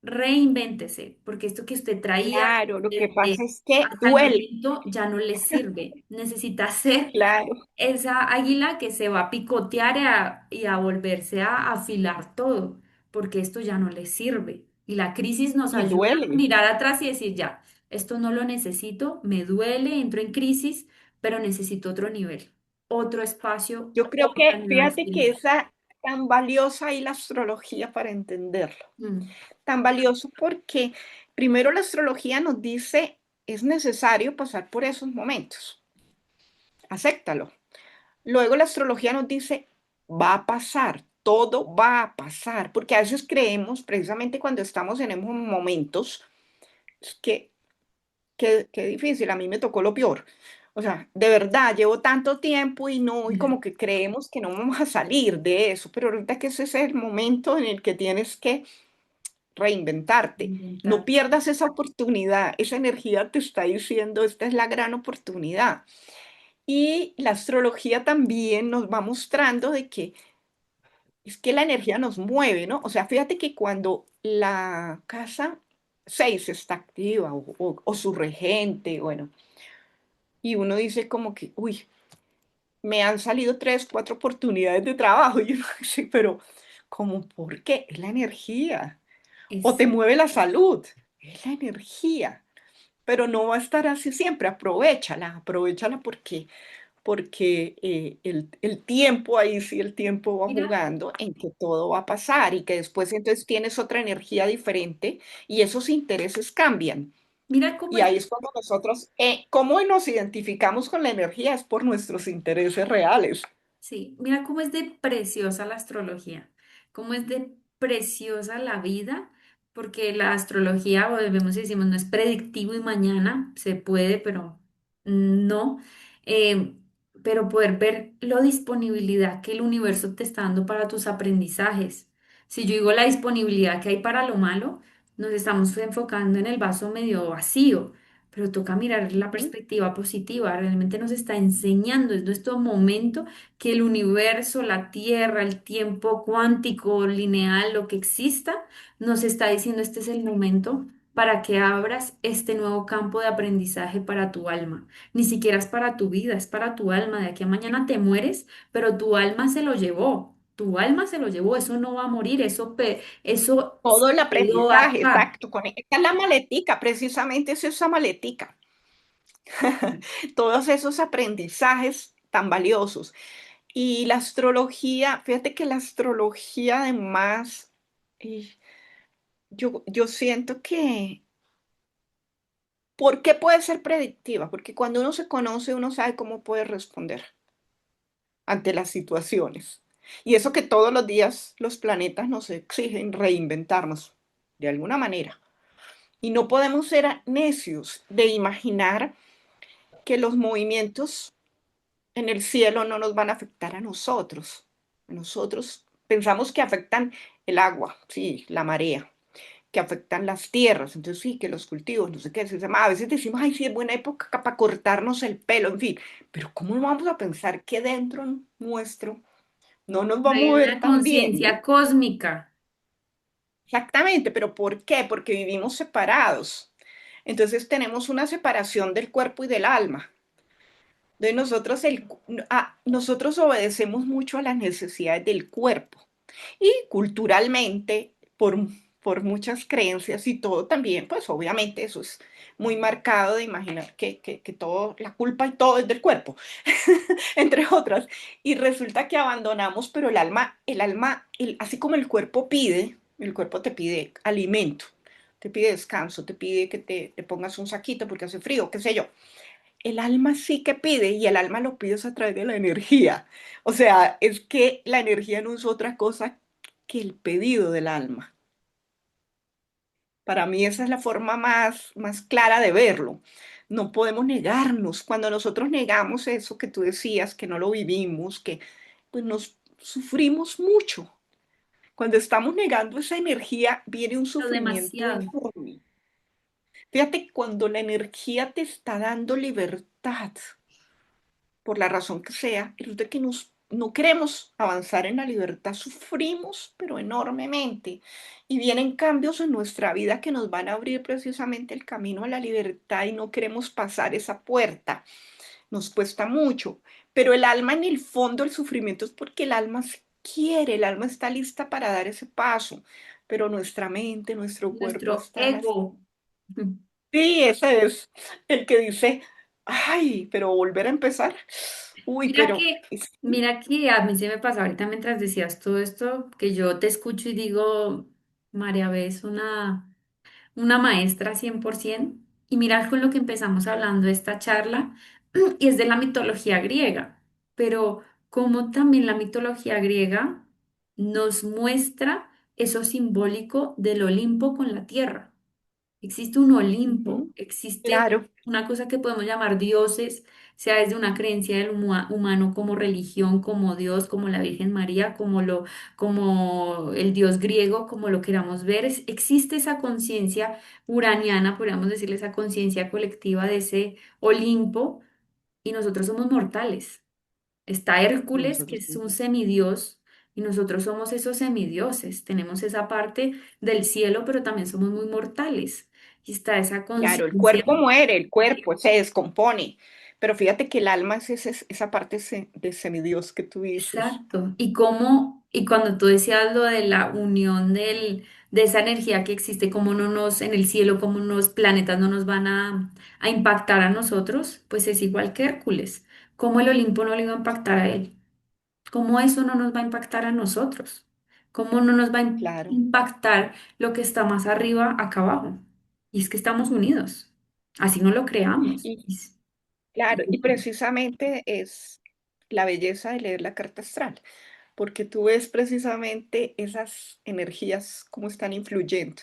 reinvéntese, porque esto que usted traía Claro, lo que pasa desde es que hasta el duele, momento ya no le sirve. Necesita ser claro, esa águila que se va a picotear y a volverse a afilar todo, porque esto ya no le sirve. Y la crisis nos y ayuda a duele. mirar atrás y decir, ya, esto no lo necesito, me duele, entro en crisis, pero necesito otro nivel, otro espacio, Yo creo otra que, nueva fíjate que experiencia. esa tan valiosa y la astrología para entenderlo. Mm, Tan valioso porque primero la astrología nos dice es necesario pasar por esos momentos, acéptalo. Luego la astrología nos dice va a pasar, todo va a pasar, porque a veces creemos, precisamente cuando estamos en esos momentos, que qué difícil, a mí me tocó lo peor. O sea, de verdad, llevo tanto tiempo y no, y como que creemos que no vamos a salir de eso, pero ahorita que ese es el momento en el que tienes que reinventarte. No inventar. pierdas esa oportunidad, esa energía te está diciendo, esta es la gran oportunidad. Y la astrología también nos va mostrando de que es que la energía nos mueve, ¿no? O sea, fíjate que cuando la casa 6 está activa o su regente, bueno, y uno dice como que, uy, me han salido 3, 4 oportunidades de trabajo, y uno dice, pero ¿cómo por qué? Es la energía. O Es, te mueve la salud, es la energía. Pero no va a estar así siempre, aprovéchala, aprovéchala porque el tiempo, ahí sí el tiempo va mira, jugando en que todo va a pasar y que después entonces tienes otra energía diferente y esos intereses cambian. mira cómo Y es. ahí es cuando nosotros, ¿cómo nos identificamos con la energía? Es por nuestros intereses reales. Sí, mira cómo es de preciosa la astrología, cómo es de preciosa la vida, porque la astrología, volvemos y decimos, no es predictivo y mañana se puede, pero no. Eh, pero poder ver la disponibilidad que el universo te está dando para tus aprendizajes. Si yo digo la disponibilidad que hay para lo malo, nos estamos enfocando en el vaso medio vacío. Pero toca mirar la Ujú. perspectiva positiva, realmente nos está enseñando, es nuestro momento que el universo, la Tierra, el tiempo cuántico, lineal, lo que exista, nos está diciendo este es el momento para que abras este nuevo campo de aprendizaje para tu alma. Ni siquiera es para tu vida, es para tu alma. De aquí a mañana te mueres, pero tu alma se lo llevó. Tu alma se lo llevó, eso no va a morir, eso se Todo el quedó aprendizaje, acá. exacto. Esta es la maletica, precisamente es esa maletica. Todos esos aprendizajes tan valiosos. Y la astrología, fíjate que la astrología además, y yo siento que, ¿por qué puede ser predictiva? Porque cuando uno se conoce, uno sabe cómo puede responder ante las situaciones. Y eso que todos los días los planetas nos exigen reinventarnos de alguna manera. Y no podemos ser necios de imaginar que los movimientos en el cielo no nos van a afectar a nosotros. Nosotros pensamos que afectan el agua, sí, la marea, que afectan las tierras, entonces sí, que los cultivos, no sé qué, a veces decimos, ay, sí, es buena época para cortarnos el pelo, en fin, pero ¿cómo no vamos a pensar que dentro nuestro no nos va a Hay mover una tan bien, conciencia ¿no? cósmica. Exactamente, pero ¿por qué? Porque vivimos separados. Entonces tenemos una separación del cuerpo y del alma. De nosotros, nosotros obedecemos mucho a las necesidades del cuerpo y culturalmente, por muchas creencias y todo también, pues obviamente eso es muy marcado de imaginar que todo, la culpa y todo es del cuerpo, entre otras. Y resulta que abandonamos, pero así como el cuerpo pide, el cuerpo te pide alimento, te pide descanso, te pide que te pongas un saquito porque hace frío, qué sé yo, el alma sí que pide y el alma lo pides a través de la energía. O sea, es que la energía no es otra cosa que el pedido del alma. Para mí esa es la forma más clara de verlo. No podemos negarnos. Cuando nosotros negamos eso que tú decías, que no lo vivimos, que pues nos sufrimos mucho. Cuando estamos negando esa energía, viene un Pero sufrimiento demasiado. enorme. Fíjate, cuando la energía te está dando libertad, por la razón que sea, resulta que nos no queremos avanzar en la libertad, sufrimos, pero enormemente. Y vienen cambios en nuestra vida que nos van a abrir precisamente el camino a la libertad y no queremos pasar esa puerta. Nos cuesta mucho, pero el alma en el fondo, el sufrimiento es porque el alma quiere, el alma está lista para dar ese paso, pero nuestra mente, nuestro cuerpo Nuestro están así. ego. Sí, ese es el que dice, ay, pero volver a empezar. Uy, Mira pero que, mira que a mí se me pasa ahorita mientras decías todo esto, que yo te escucho y digo, María B es una maestra 100%. Y mira con lo que empezamos hablando esta charla, y es de la mitología griega, pero como también la mitología griega nos muestra eso simbólico del Olimpo con la tierra. Existe un Olimpo, ujú, existe claro, una cosa que podemos llamar dioses, sea desde una creencia del humano como religión, como Dios, como la Virgen María, como el Dios griego, como lo queramos ver. Existe esa conciencia uraniana, podríamos decirle, esa conciencia colectiva de ese Olimpo, y nosotros somos mortales. Está Hércules, que nosotros es un mismos. semidios, y nosotros somos esos semidioses. Tenemos esa parte del cielo, pero también somos muy mortales. Y está esa Claro, el conciencia. cuerpo muere, el cuerpo se descompone, pero fíjate que el alma es esa parte de semidios que tú dices. Exacto. Y cuando tú decías lo de la unión de esa energía que existe, como no nos, en el cielo, como los planetas no nos van a impactar a nosotros, pues es igual que Hércules. ¿Cómo el Olimpo no le iba a impactar a él? ¿Cómo eso no nos va a impactar a nosotros? ¿Cómo no nos va a Claro. impactar lo que está más arriba acá abajo? Y es que estamos unidos, así no lo creamos. Y claro, y precisamente es la belleza de leer la carta astral, porque tú ves precisamente esas energías cómo están influyendo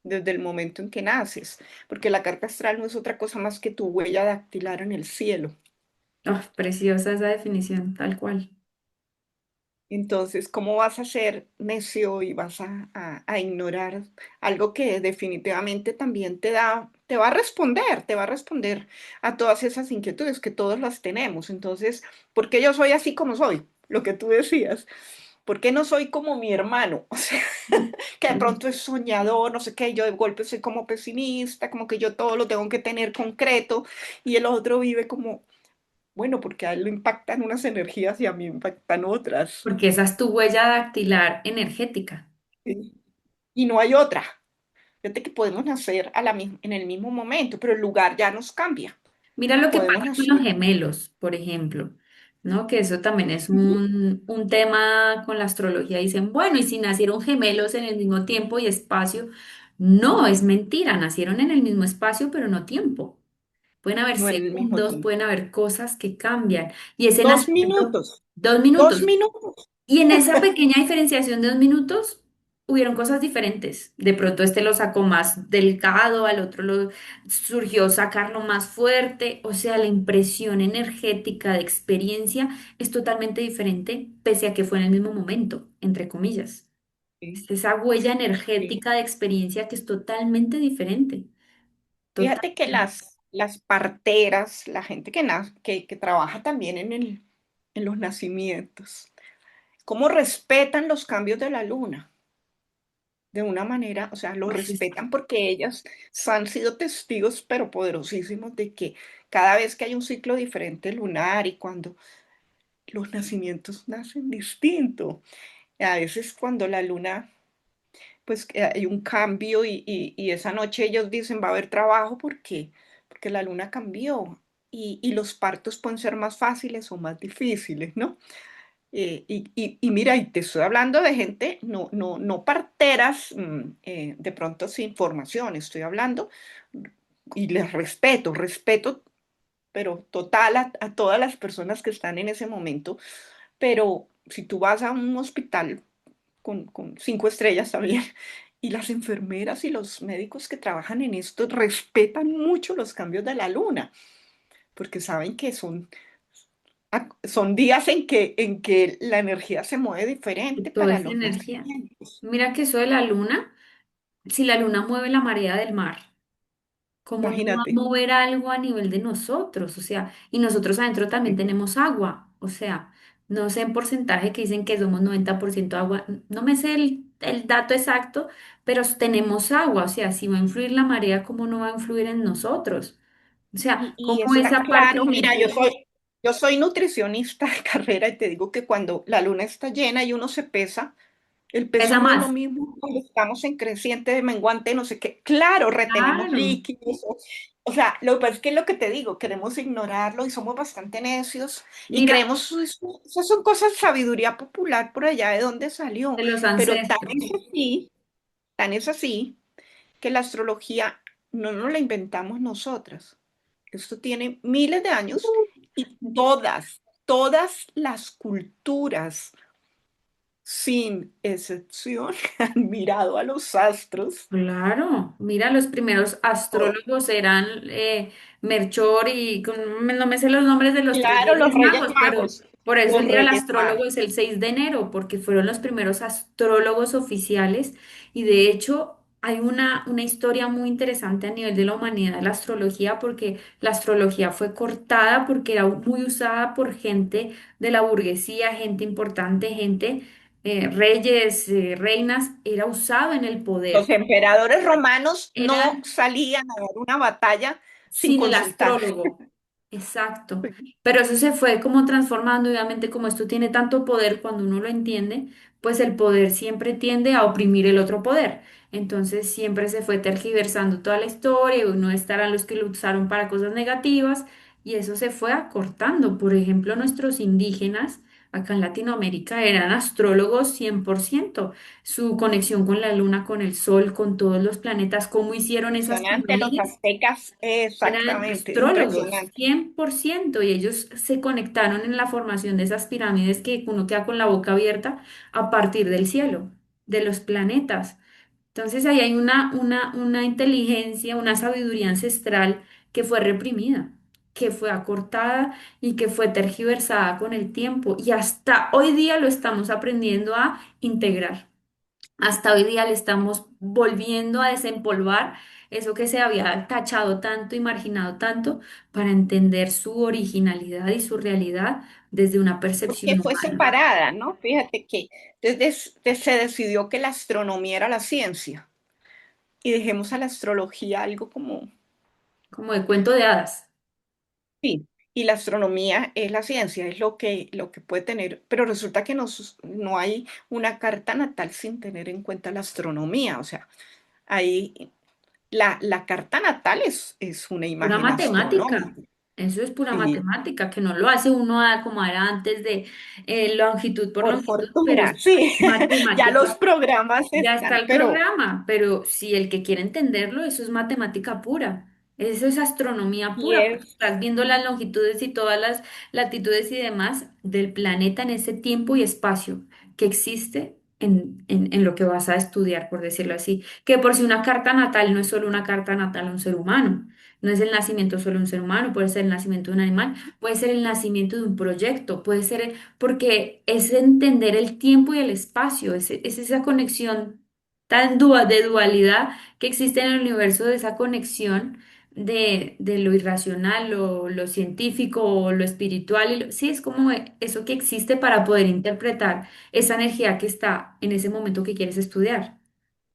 desde el momento en que naces, porque la carta astral no es otra cosa más que tu huella dactilar en el cielo. Ah, preciosa esa definición, tal cual. Entonces, ¿cómo vas a ser necio y vas a ignorar algo que definitivamente también te va a responder a todas esas inquietudes que todos las tenemos? Entonces, ¿por qué yo soy así como soy? Lo que tú decías. ¿Por qué no soy como mi hermano? O sea, que de pronto es soñador, no sé qué, yo de golpe soy como pesimista, como que yo todo lo tengo que tener concreto y el otro vive como, bueno, porque a él lo impactan unas energías y a mí me impactan otras. Porque esa es tu huella dactilar energética. ¿Sí? Y no hay otra. Fíjate que podemos nacer en el mismo momento, pero el lugar ya nos cambia. Mira lo que Podemos pasa con los nacer. gemelos, por ejemplo, ¿no? Que eso también es Ujú. un tema con la astrología. Dicen, bueno, ¿y si nacieron gemelos en el mismo tiempo y espacio? No, es mentira, nacieron en el mismo espacio, pero no tiempo. Pueden haber No en el mismo segundos, tiempo. pueden haber cosas que cambian. Y ese Dos nacimiento, minutos. 2 minutos. 2 minutos. Y en esa pequeña diferenciación de 2 minutos, hubieron cosas diferentes. De pronto este lo sacó más delicado, al otro lo surgió sacarlo más fuerte. O sea, la impresión energética de experiencia es totalmente diferente, pese a que fue en el mismo momento, entre comillas. Sí, Es esa huella sí. energética de experiencia que es totalmente diferente. Total. Fíjate que las parteras, la gente que trabaja también en los nacimientos, cómo respetan los cambios de la luna. De una manera, o sea, lo Uf, respetan porque ellas han sido testigos, pero poderosísimos, de que cada vez que hay un ciclo diferente lunar y cuando los nacimientos nacen distinto, a veces cuando la luna, pues que hay un cambio y esa noche ellos dicen va a haber trabajo porque la luna cambió y los partos pueden ser más fáciles o más difíciles, ¿no? Y mira, y te estoy hablando de gente, no parteras, de pronto sin formación, estoy hablando, y les respeto, pero total a todas las personas que están en ese momento, pero si tú vas a un hospital con 5 estrellas también, y las enfermeras y los médicos que trabajan en esto respetan mucho los cambios de la luna, porque saben que son días en que la energía se mueve diferente toda para esa los energía. nacimientos. Mira que eso de la luna, si la luna mueve la marea del mar, ¿cómo no va a Imagínate. mover algo a nivel de nosotros? O sea, y nosotros adentro también Sí, tenemos agua. O sea, no sé en porcentaje que dicen que somos 90% agua, no me sé el dato exacto, pero tenemos agua, o sea, si va a influir la marea, ¿cómo no va a influir en nosotros? O sea, Y ¿cómo está esa parte claro, mira, genética yo soy nutricionista de carrera y te digo que cuando la luna está llena y uno se pesa, el peso pesa no es lo más? mismo cuando estamos en creciente, de menguante, no sé qué. Claro, retenemos Claro. líquidos. O sea, lo que pasa es que es lo que te digo, queremos ignorarlo y somos bastante necios y Mira, creemos, esas son cosas, sabiduría popular por allá de dónde salió. de los Pero ancestros. tan es así, que la astrología no nos la inventamos nosotras. Esto tiene miles de años y todas las culturas, sin excepción, han mirado a los astros. Claro, mira, los primeros Oh, astrólogos eran Melchor y no me sé los nombres de los tres claro, los reyes Reyes magos, pero Magos, por eso los el día del Reyes astrólogo Magos. es el 6 de enero, porque fueron los primeros astrólogos oficiales y de hecho hay una historia muy interesante a nivel de la humanidad de la astrología, porque la astrología fue cortada porque era muy usada por gente de la burguesía, gente importante, gente reyes, reinas, era usado en el Los poder. emperadores romanos no Era salían a dar una batalla sin sin el consultar. astrólogo. Exacto. Pero eso se fue como transformando, obviamente, como esto tiene tanto poder cuando uno lo entiende, pues el poder siempre tiende a oprimir el otro poder. Entonces siempre se fue tergiversando toda la historia y uno estarán los que lo usaron para cosas negativas y eso se fue acortando. Por ejemplo, nuestros indígenas acá en Latinoamérica eran astrólogos 100%. Su conexión con la luna, con el sol, con todos los planetas, cómo hicieron esas Impresionante, los pirámides. aztecas, Eran exactamente, astrólogos, impresionante. 100%, y ellos se conectaron en la formación de esas pirámides que uno queda con la boca abierta a partir del cielo, de los planetas. Entonces ahí hay una inteligencia, una sabiduría ancestral que fue reprimida, que fue acortada y que fue tergiversada con el tiempo. Y hasta hoy día lo estamos aprendiendo a integrar. Hasta hoy día le estamos volviendo a desempolvar eso que se había tachado tanto y marginado tanto para entender su originalidad y su realidad desde una Porque percepción fue humana. separada, ¿no? Fíjate que se decidió que la astronomía era la ciencia y dejemos a la astrología algo como, Como de cuento de hadas. sí, y la astronomía es la ciencia, es lo que puede tener, pero resulta que no hay una carta natal sin tener en cuenta la astronomía, o sea, ahí la carta natal es una Pura imagen matemática. astronómica. Eso es pura Sí, matemática, que no lo hace uno como era antes de longitud por por longitud, pero fortuna, es sí, ya los matemática. programas Ya está están, el pero programa, pero si el que quiere entenderlo, eso es matemática pura. Eso es astronomía y pura, porque es estás viendo las longitudes y todas las latitudes y demás del planeta en ese tiempo y espacio que existe en lo que vas a estudiar, por decirlo así. Que por si una carta natal no es solo una carta natal a un ser humano, no es el nacimiento solo de un ser humano, puede ser el nacimiento de un animal, puede ser el nacimiento de un proyecto, puede ser porque es entender el tiempo y el espacio, es esa conexión tan de dualidad que existe en el universo, de esa conexión de lo irracional, lo científico, o lo espiritual, sí, es como eso que existe para poder interpretar esa energía que está en ese momento que quieres estudiar,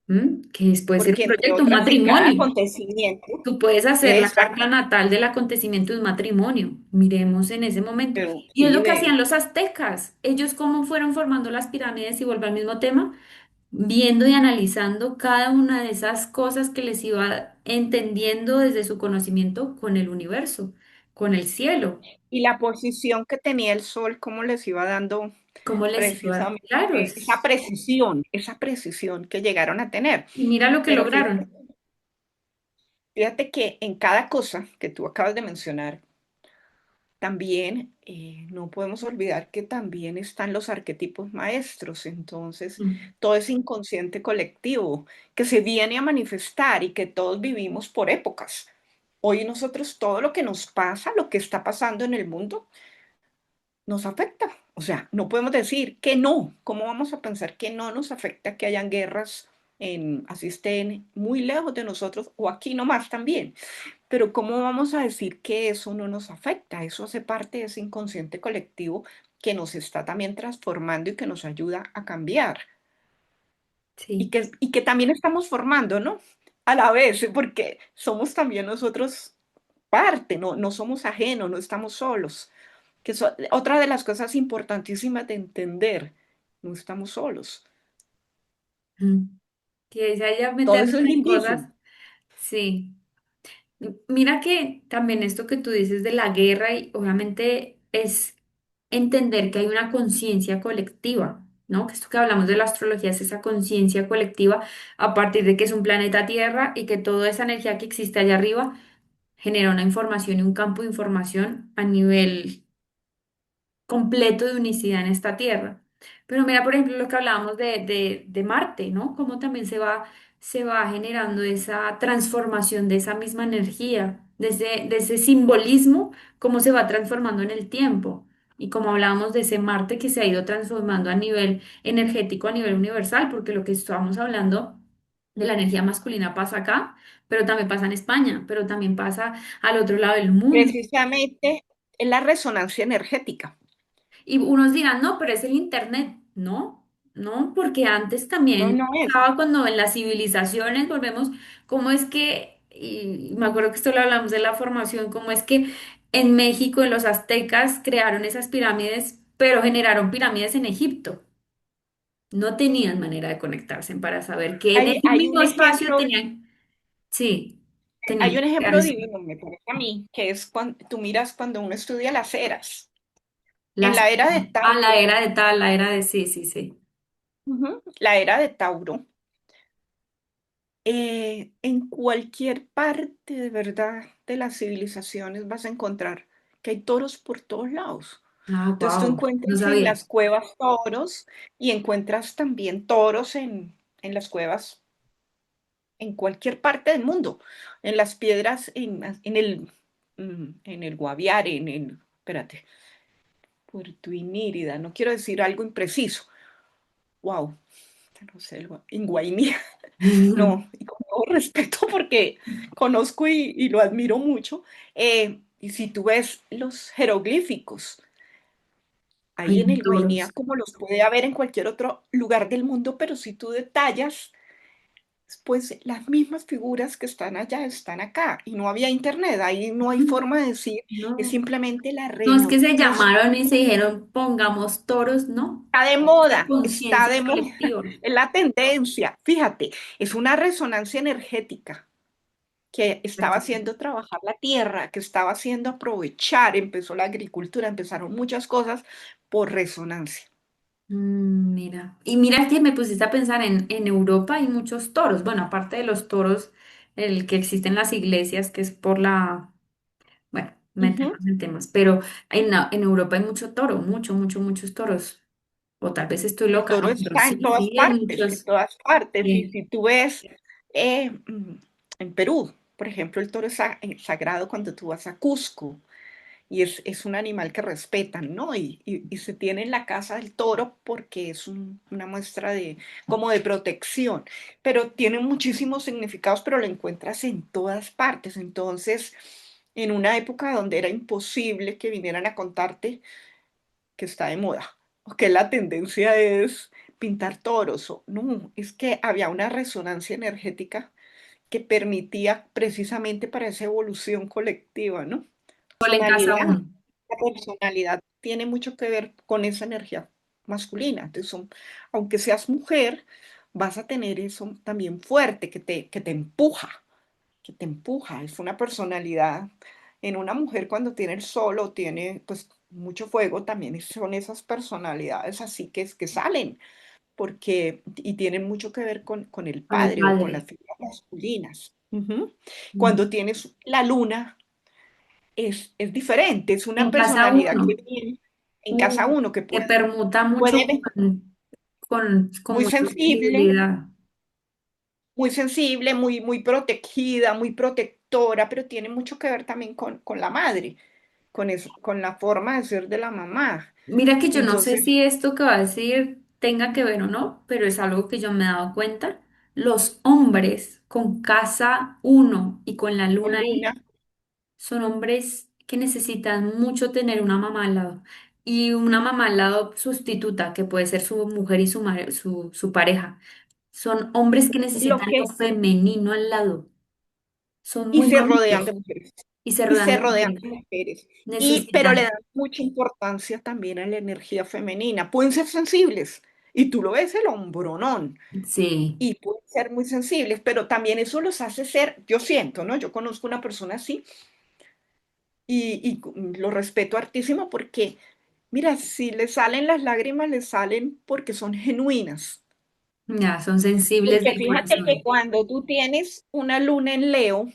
¿m? Puede ser porque un entre proyecto, un otras en cada matrimonio. acontecimiento, Tú puedes hacer la carta exacto, natal del acontecimiento de un matrimonio. Miremos en ese momento. pero Y es sí, lo que hacían los aztecas. Ellos cómo fueron formando las pirámides y vuelvo al mismo tema, viendo y analizando cada una de esas cosas que les iba entendiendo desde su conocimiento con el universo, con el cielo, y la posición que tenía el sol, cómo les iba dando cómo les iba. precisamente Claro, esa precisión que llegaron a tener. y mira lo que Pero lograron. fíjate que en cada cosa que tú acabas de mencionar, también no podemos olvidar que también están los arquetipos maestros, entonces Mm. todo ese inconsciente colectivo que se viene a manifestar y que todos vivimos por épocas. Hoy nosotros todo lo que nos pasa, lo que está pasando en el mundo, nos afecta. O sea, no podemos decir que no. ¿Cómo vamos a pensar que no nos afecta que hayan guerras así estén muy lejos de nosotros o aquí nomás también? Pero ¿cómo vamos a decir que eso no nos afecta? Eso hace parte de ese inconsciente colectivo que nos está también transformando y que nos ayuda a cambiar. Sí. Y que también estamos formando, ¿no? A la vez, porque somos también nosotros parte, no somos ajenos, no estamos solos. Otra de las cosas importantísimas de entender, no estamos solos. Mm. Que se haya Todo meterse eso es en cosas. lindísimo. Sí. Mira que también esto que tú dices de la guerra y obviamente es entender que hay una conciencia colectiva, ¿no? Que esto que hablamos de la astrología es esa conciencia colectiva a partir de que es un planeta Tierra y que toda esa energía que existe allá arriba genera una información y un campo de información a nivel completo de unicidad en esta Tierra. Pero mira, por ejemplo, lo que hablábamos de Marte, ¿no? Cómo también se va generando esa transformación de esa misma energía, de ese simbolismo, cómo se va transformando en el tiempo. Y como hablábamos de ese Marte que se ha ido transformando a nivel energético, a nivel universal, porque lo que estábamos hablando de la energía masculina pasa acá, pero también pasa en España, pero también pasa al otro lado del mundo. Precisamente es la resonancia energética. Y unos dirán, no, pero es el internet. No, no, porque antes No, también no es. estaba cuando en las civilizaciones volvemos, cómo es que, y me acuerdo que esto lo hablamos de la formación, cómo es que en México, en los aztecas, crearon esas pirámides, pero generaron pirámides en Egipto. No tenían manera de conectarse para saber que en ese Hay mismo un espacio ejemplo, tenían, sí, tenían hay un que crear ejemplo eso. divino, me parece a mí, que es cuando tú miras cuando uno estudia las eras. En Las, la era de la Tauro, era de tal, la era de sí, sí, sí. la era de Tauro, en cualquier parte de verdad de las civilizaciones vas a encontrar que hay toros por todos lados. Ah, Entonces tú wow, no encuentras en sabía. las cuevas toros y encuentras también toros en las cuevas en cualquier parte del mundo, en las piedras, en el Guaviare, espérate, Puerto Inírida, no quiero decir algo impreciso. Wow, no sé, en Guainía. No, y con todo respeto porque conozco y lo admiro mucho. Y si tú ves los jeroglíficos ahí en Hay el Guainía, toros. como los puede haber en cualquier otro lugar del mundo, pero si tú detallas, pues las mismas figuras que están allá están acá. Y no había internet, ahí no hay forma de decir, es No, simplemente la no es que se pues llamaron y se dijeron pongamos toros, no. está de Esa moda, está conciencia de moda, colectiva. es la tendencia. Fíjate, es una resonancia energética que estaba Exacto. haciendo trabajar la tierra, que estaba haciendo aprovechar, empezó la agricultura, empezaron muchas cosas por resonancia. Mira, y mira que me pusiste a pensar en Europa hay muchos toros. Bueno, aparte de los toros, el que existe en las iglesias, que es por la, bueno, Ujú. meternos en temas, pero en Europa hay mucho toro, muchos toros. O tal vez estoy El loca, toro no, pero está sí, sí, hay en muchos. todas partes. Y Sí. si tú ves en Perú, por ejemplo, el toro es sagrado cuando tú vas a Cusco y es un animal que respetan, ¿no? Y se tiene en la casa del toro porque es una muestra de, como de protección, pero tiene muchísimos significados, pero lo encuentras en todas partes. Entonces, en una época donde era imposible que vinieran a contarte que está de moda, o que la tendencia es pintar toros, no, es que había una resonancia energética que permitía precisamente para esa evolución colectiva, ¿no? Solo en casa Personalidad, uno. la personalidad tiene mucho que ver con esa energía masculina. Entonces, aunque seas mujer, vas a tener eso también fuerte, que te empuja, que te empuja. Es una personalidad. En una mujer cuando tiene el sol o tiene pues mucho fuego, también son esas personalidades así que salen, porque y tienen mucho que ver con el Con el padre o con las padre. figuras masculinas. Ujú. Mm. Cuando tienes la luna, es diferente, es una En casa personalidad que uno, viene en casa uno, que se permuta mucho puede ver con muy mucha sensible, sensibilidad. muy sensible, muy protegida, muy protectora, pero tiene mucho que ver también con la madre, con la forma de ser de la mamá. Mira que yo no sé Entonces, si esto que va a decir tenga que ver o no, pero es algo que yo me he dado cuenta. Los hombres con casa uno y con la con luna ahí luna, son hombres que necesitan mucho tener una mamá al lado. y una mamá al lado sustituta, que puede ser su mujer y su pareja. Son hombres que Lo necesitan lo que, femenino al lado. Son y muy se rodean de mamitos mujeres, y se y rodean se de rodean mujeres. de mujeres, pero le Necesitan. dan mucha importancia también a la energía femenina. Pueden ser sensibles, y tú lo ves el hombronón, Sí, y pueden ser muy sensibles, pero también eso los hace ser, yo siento, ¿no? Yo conozco una persona así, y lo respeto hartísimo porque, mira, si le salen las lágrimas, le salen porque son genuinas. ya, son sensibles Porque del fíjate que corazón. cuando tú tienes una luna en Leo,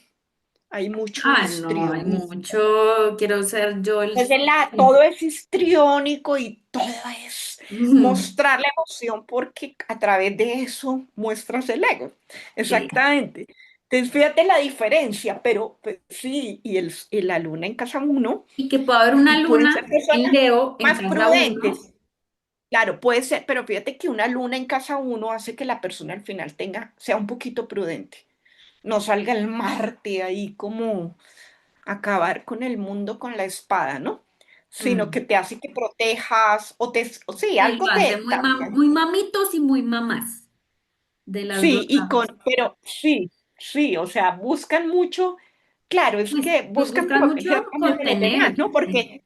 hay mucho Ah, no, hay histrionismo. mucho, quiero ser yo el... Entonces todo es histriónico y todo es Ujú. mostrar la emoción porque a través de eso muestras el ego. Sí. Exactamente. Entonces fíjate la diferencia, pero pues, sí, y la luna en casa uno, Y que puede haber una y pueden ser luna en personas Leo en más casa uno. prudentes. Claro, puede ser, pero fíjate que una luna en casa uno hace que la persona al final sea un poquito prudente. No salga el Marte ahí como acabar con el mundo con la espada, ¿no? Sino Mm. que te hace que protejas o sí, Sí, lo algo hace te cambia. muy mamitos y muy mamás, de las dos Sí, lados. pero sí, sí, o sea, buscan mucho, claro, es Pues, que pues buscan buscan mucho proteger también de los demás, contener. ¿no? Sí, Porque,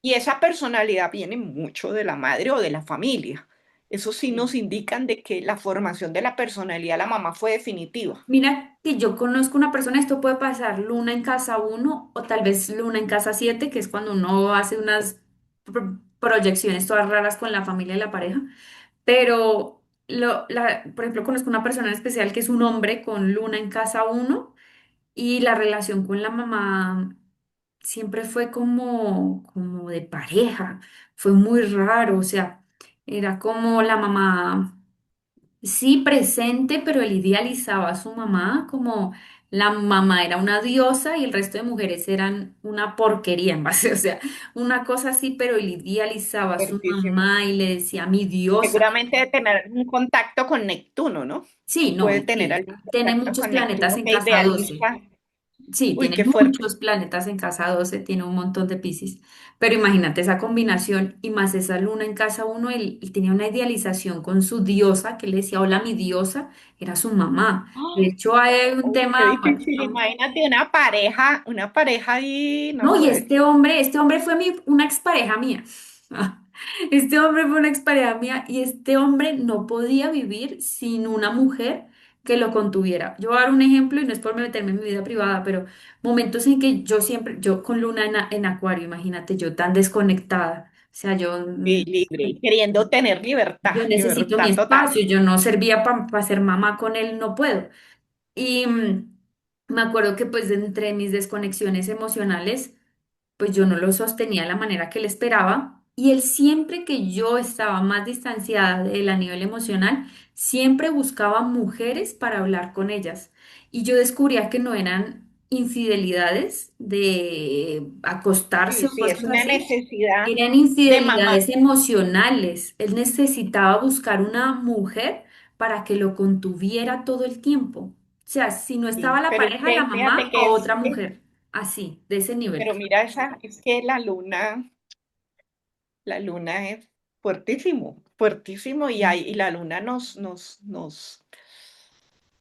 y esa personalidad viene mucho de la madre o de la familia. Eso sí sí. nos indican de que la formación de la personalidad de la mamá fue definitiva. Mira que yo conozco una persona, esto puede pasar luna en casa uno o tal vez luna en casa 7, que es cuando uno hace unas proyecciones todas raras con la familia y la pareja. Pero, por ejemplo, conozco una persona en especial que es un hombre con luna en casa uno y la relación con la mamá siempre fue como de pareja, fue muy raro, o sea, era como la mamá, sí presente, pero él idealizaba a su mamá como la mamá era una diosa y el resto de mujeres eran una porquería en base, o sea, una cosa así, pero él idealizaba a su Fuertísimo. mamá y le decía mi diosa. Seguramente debe tener un contacto con Neptuno, ¿no? Sí, no, Puede y tener sí, algún tiene contacto muchos con planetas Neptuno en que casa 12. idealiza. Sí, Uy, tiene qué fuerte. muchos planetas en casa 12, tiene un montón de Piscis. Pero imagínate esa combinación y más esa luna en casa uno, él tenía una idealización con su diosa, que le decía, hola, mi diosa, era su mamá. De ¡Ah! hecho, hay un Uy, qué tema, bueno, difícil. Imagínate una pareja ahí, no, no, y este hombre fue una expareja mía. Este hombre fue una expareja mía y este hombre no podía vivir sin una mujer que lo contuviera. Yo voy a dar un ejemplo y no es por meterme en mi vida privada, pero momentos en que yo con luna en Acuario, imagínate, yo tan desconectada. O sea, sí, libre, y queriendo tener libertad, yo necesito mi libertad total. espacio, yo no servía para ser mamá con él, no puedo. Y me acuerdo que pues entre mis desconexiones emocionales, pues yo no lo sostenía de la manera que él esperaba. Y él siempre que yo estaba más distanciada de él a nivel emocional, siempre buscaba mujeres para hablar con ellas. Y yo descubría que no eran infidelidades de acostarse Sí, o sí, es cosas una así, necesidad eran de mamá. infidelidades emocionales. Él necesitaba buscar una mujer para que lo contuviera todo el tiempo. O sea, si no estaba Sí, la pero es pareja, la que fíjate mamá que o otra mujer. Así, de ese nivel. pero mira esa, es que la luna es fuertísimo, fuertísimo, y la luna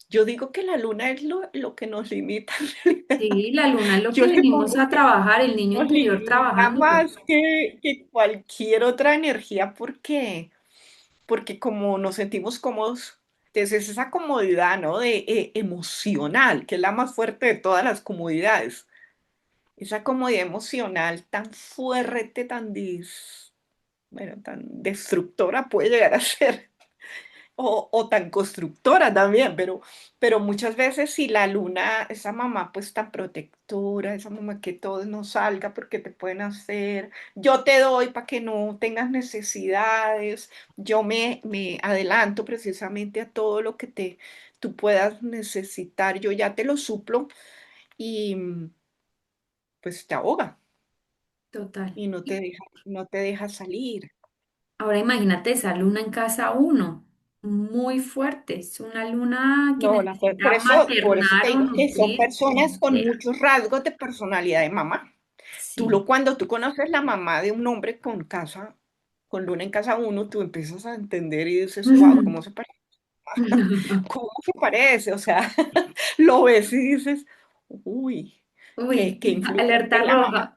yo digo que la luna es lo que nos limita en realidad. Sí, la luna es lo Yo que le venimos pongo a que trabajar, el niño nos interior limita trabajando, pero más que cualquier otra energía porque como nos sentimos cómodos, entonces esa comodidad, ¿no? Emocional, que es la más fuerte de todas las comodidades. Esa comodidad emocional tan fuerte, bueno, tan destructora puede llegar a ser. O tan constructora también, pero muchas veces si la luna, esa mamá pues tan protectora, esa mamá que todo no salga porque te pueden hacer, yo te doy para que no tengas necesidades, yo me adelanto precisamente a todo lo que tú puedas necesitar, yo ya te lo suplo y pues te ahoga total. y no te deja salir. Ahora imagínate esa luna en casa uno, muy fuerte. Es una luna que No, necesita por eso te maternar o digo que son nutrir como personas con sea. muchos rasgos de personalidad de mamá. Sí. cuando tú conoces la mamá de un hombre con casa, con luna en casa uno, tú empiezas a entender y dices, wow, ¿cómo se parece? ¿Cómo se parece? O sea, lo ves y dices, uy, Uy, qué influyente alerta es la mamá. roja.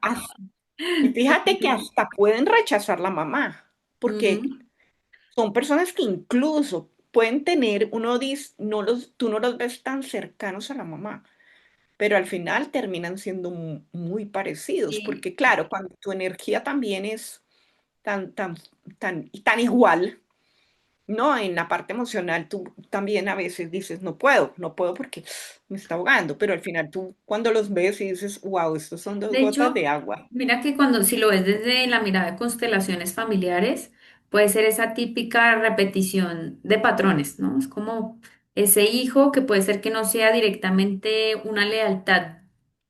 Y fíjate que hasta pueden rechazar la mamá, porque Ujú. son personas que incluso pueden tener, tú no los ves tan cercanos a la mamá, pero al final terminan siendo muy parecidos, Sí. porque claro, cuando tu energía también es tan, tan, tan igual, ¿no? En la parte emocional tú también a veces dices, no puedo porque me está ahogando, pero al final tú cuando los ves y dices, wow, estos son dos De gotas hecho, de agua. mira que cuando si lo ves desde la mirada de constelaciones familiares, puede ser esa típica repetición de patrones, ¿no? Es como ese hijo que puede ser que no sea directamente una lealtad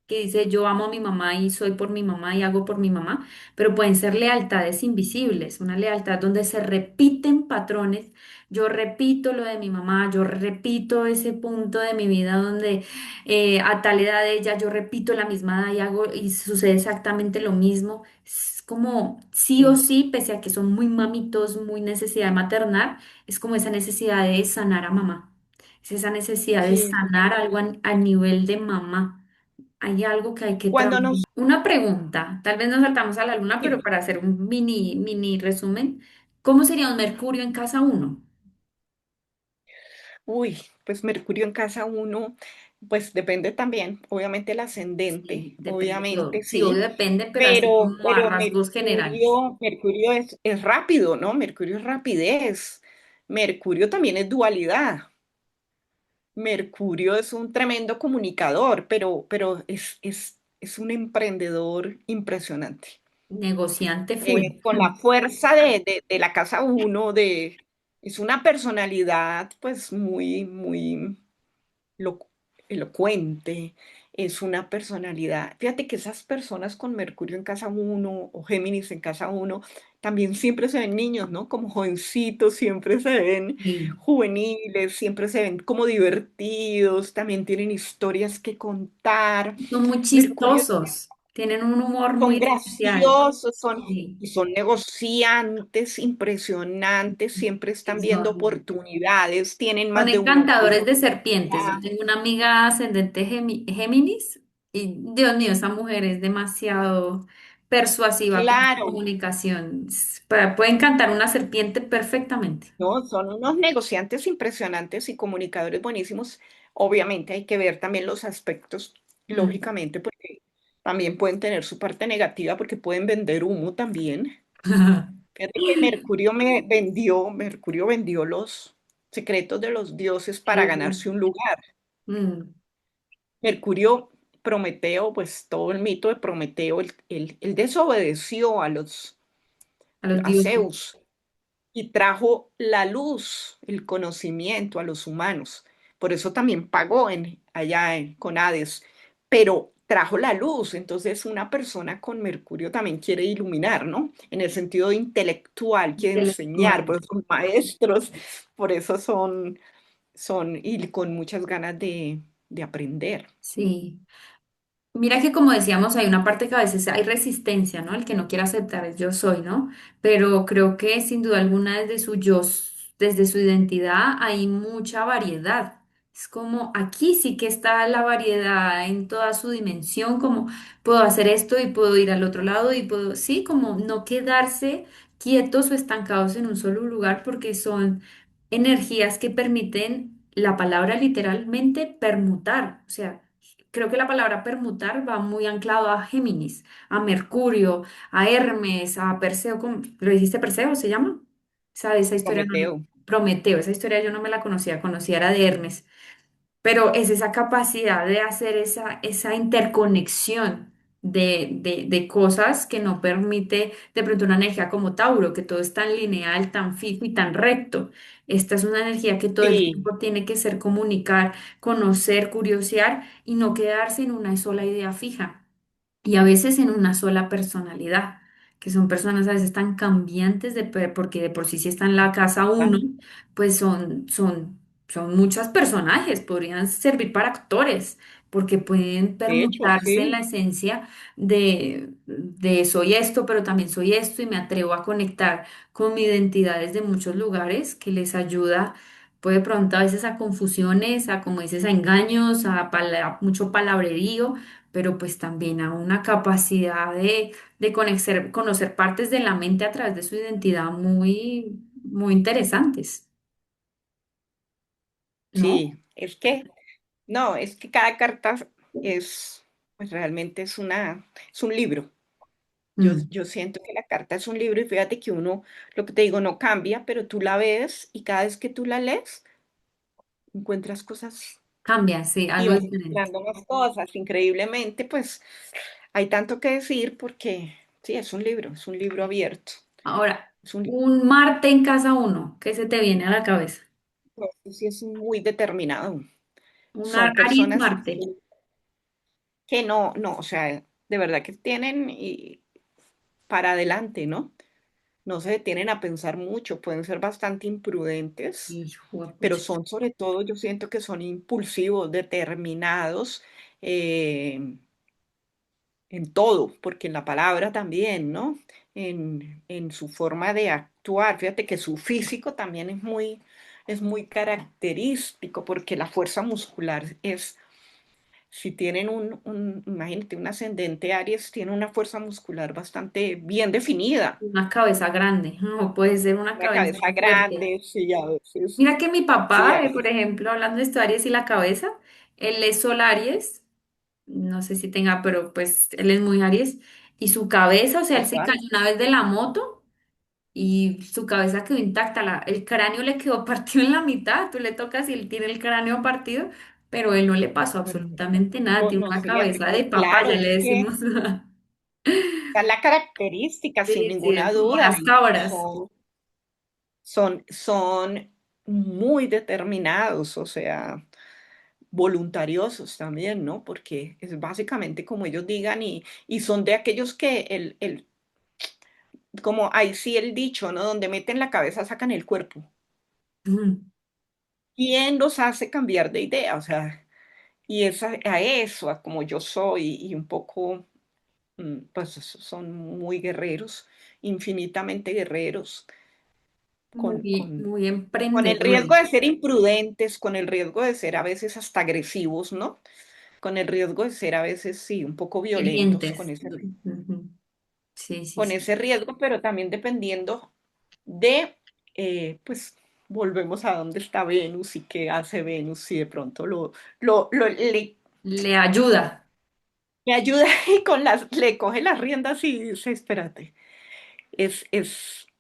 que dice yo amo a mi mamá y soy por mi mamá y hago por mi mamá, pero pueden ser lealtades invisibles, una lealtad donde se repiten patrones. Yo repito lo de mi mamá, yo repito ese punto de mi vida donde a tal edad de ella yo repito la misma edad y hago y sucede exactamente lo mismo. Es como sí o Sí, sí, pese a que son muy mamitos, muy necesidad de maternar, es como esa necesidad de sanar a mamá. Es esa necesidad de sí, eso es sanar verdad. algo a nivel de mamá. Hay algo que hay que Cuando trabajar. nos, Una pregunta, tal vez nos saltamos a la luna, pero dime, para hacer un mini resumen, ¿cómo sería un Mercurio en casa uno? uy, pues Mercurio en casa uno, pues depende también, obviamente el Sí, ascendente, depende todo. obviamente Sí, obvio sí, depende, pero así como a pero rasgos generales. Mercurio es rápido, ¿no? Mercurio es rapidez. Mercurio también es dualidad. Mercurio es un tremendo comunicador, pero es un emprendedor impresionante. Negociante full. Con la fuerza de la casa uno, es una personalidad pues muy elo- elocuente, es una personalidad. Fíjate que esas personas con Mercurio en casa uno o Géminis en casa uno también siempre se ven niños, ¿no? Como jovencitos, siempre se ven Sí. juveniles, siempre se ven como divertidos, también tienen historias que contar. Son muy Mercurio chistosos. Tienen un humor muy son especial. graciosos, Sí. y son negociantes impresionantes, siempre Sí, están viendo oportunidades, tienen son más de una encantadores de oportunidad. serpientes. Yo tengo una amiga ascendente Géminis y Dios mío, esa mujer es demasiado persuasiva con su Claro, comunicación. Puede encantar una serpiente perfectamente. ¿no? Son unos negociantes impresionantes y comunicadores buenísimos. Obviamente hay que ver también los aspectos, Mm. lógicamente, porque también pueden tener su parte negativa, porque pueden vender humo también. Fíjate que Mercurio vendió los secretos de los dioses para Uh, ganarse un lugar. mm, Mercurio, Prometeo, pues todo el mito de Prometeo, él desobedeció a los a dioses. Zeus y trajo la luz, el conocimiento a los humanos. Por eso también pagó con Hades, pero trajo la luz. Entonces una persona con Mercurio también quiere iluminar, ¿no? En el sentido intelectual, quiere enseñar, Intelectual. por eso son maestros, por eso y con muchas ganas de aprender. Sí. Mira que como decíamos, hay una parte que a veces hay resistencia, ¿no? El que no quiere aceptar el yo soy, ¿no? Pero creo que sin duda alguna desde su desde su identidad hay mucha variedad. Es como aquí sí que está la variedad en toda su dimensión, como puedo hacer esto y puedo ir al otro lado y puedo, sí, como no quedarse quietos o estancados en un solo lugar porque son energías que permiten la palabra literalmente permutar, o sea. Creo que la palabra permutar va muy anclado a Géminis, a Mercurio, a Hermes, a Perseo. ¿Lo dijiste Perseo se llama? Esa historia no. Prometeo. Prometeo, esa historia yo no me la conocía, conocía era de Hermes. Pero es esa capacidad de hacer esa interconexión de cosas que no permite de pronto una energía como Tauro, que todo es tan lineal, tan fijo y tan recto. Esta es una energía que todo el Sí, tiempo tiene que ser comunicar, conocer, curiosear y no quedarse en una sola idea fija y a veces en una sola personalidad, que son personas a veces tan cambiantes porque de por sí si está en la casa uno, pues son muchos personajes, podrían servir para actores. porque pueden De hecho, permutarse en la sí, esencia de soy esto, pero también soy esto y me atrevo a conectar con mi identidad desde muchos lugares que les ayuda, puede pronto a veces a confusiones, a como dices, a engaños, a mucho palabrerío, pero pues también a una capacidad de conocer partes de la mente a través de su identidad muy, muy interesantes, ¿no? sí, no, es que cada carta es, pues realmente es un libro. Mm, Yo siento que la carta es un libro y fíjate que uno, lo que te digo, no cambia, pero tú la ves y cada vez que tú la lees, encuentras cosas cambia, sí, y algo vas diferente. encontrando más cosas. Increíblemente, pues hay tanto que decir porque sí, es un libro abierto. Ahora, Es un libro, un Marte en casa uno, ¿qué se te viene a la cabeza? sí es muy determinado. Un Son Aries personas Marte. que no, o sea, de verdad que tienen y para adelante, ¿no? No se detienen a pensar mucho, pueden ser bastante imprudentes, Hijo de pero pucha. son sobre todo, yo siento que son impulsivos, determinados en todo, porque en la palabra también, ¿no? En su forma de actuar. Fíjate que su físico también es muy característico, porque la fuerza muscular es, si tienen imagínate, un ascendente Aries, tiene una fuerza muscular bastante bien definida, Una cabeza grande, no puede ser una una cabeza cabeza fuerte. grande, sí, a veces, Mira que mi sí, papá, a por veces, ejemplo, hablando de esto, Aries y la cabeza, él es Sol Aries, no sé si tenga, pero pues él es muy Aries, y su cabeza, o sea, él se cayó igual. una vez de la moto y su cabeza quedó intacta, el cráneo le quedó partido en la mitad, tú le tocas y él tiene el cráneo partido, pero él no le pasó absolutamente nada, No, tiene no una se le cabeza de afectó. papaya, Claro, le es que decimos. esa es la característica, sin Sí, sí, ninguna es como duda. las cabras. Son muy determinados, o sea, voluntariosos también, ¿no? Porque es básicamente como ellos digan y son de aquellos que como ahí sí el dicho, ¿no? Donde meten la cabeza sacan el cuerpo. Ujú. ¿Quién los hace cambiar de idea? O sea, y es a eso, a como yo soy y un poco, pues son muy guerreros, infinitamente guerreros, con, Muy, con, muy con el riesgo de emprendedores, ser imprudentes, con el riesgo de ser a veces hasta agresivos, ¿no? Con el riesgo de ser a veces, sí, un poco violentos, hirientes. Ujú. Sí, sí, con sí. ese riesgo, pero también dependiendo de, pues, volvemos a dónde está Venus y qué hace Venus, si de pronto Le ayuda. le ayuda y le coge las riendas y dice, espérate,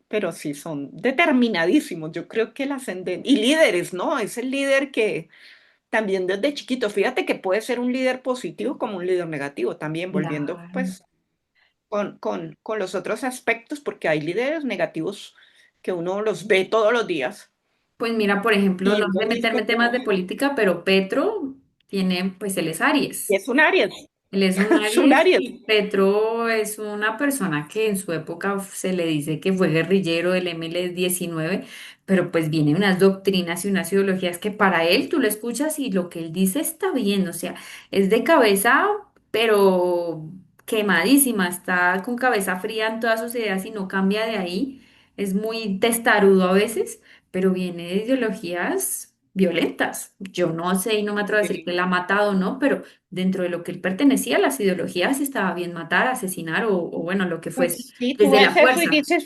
pero sí, son determinadísimos. Yo creo que el ascendente, y líderes, ¿no? Es el líder que también desde chiquito, fíjate que puede ser un líder positivo como un líder negativo, también volviendo Claro. pues con los otros aspectos, porque hay líderes negativos que uno los ve todos los días Pues mira, por ejemplo, y no uno sé dice, meterme en temas de política, pero Petro tiene, pues él es y Aries. es un Aries, Él es un es un Aries Aries. y Petro es una persona que en su época se le dice que fue guerrillero del ML-19, pero pues viene unas doctrinas y unas ideologías que para él tú lo escuchas y lo que él dice está bien, o sea, es de cabeza, pero quemadísima, está con cabeza fría en todas sus ideas y no cambia de ahí, es muy testarudo a veces, pero viene de ideologías violentas. Yo no sé y no me atrevo a decir que él ha matado o no, pero dentro de lo que él pertenecía a las ideologías estaba bien matar, asesinar o bueno, lo que fuese, Pues sí, tú desde la ves eso y fuerza. dices,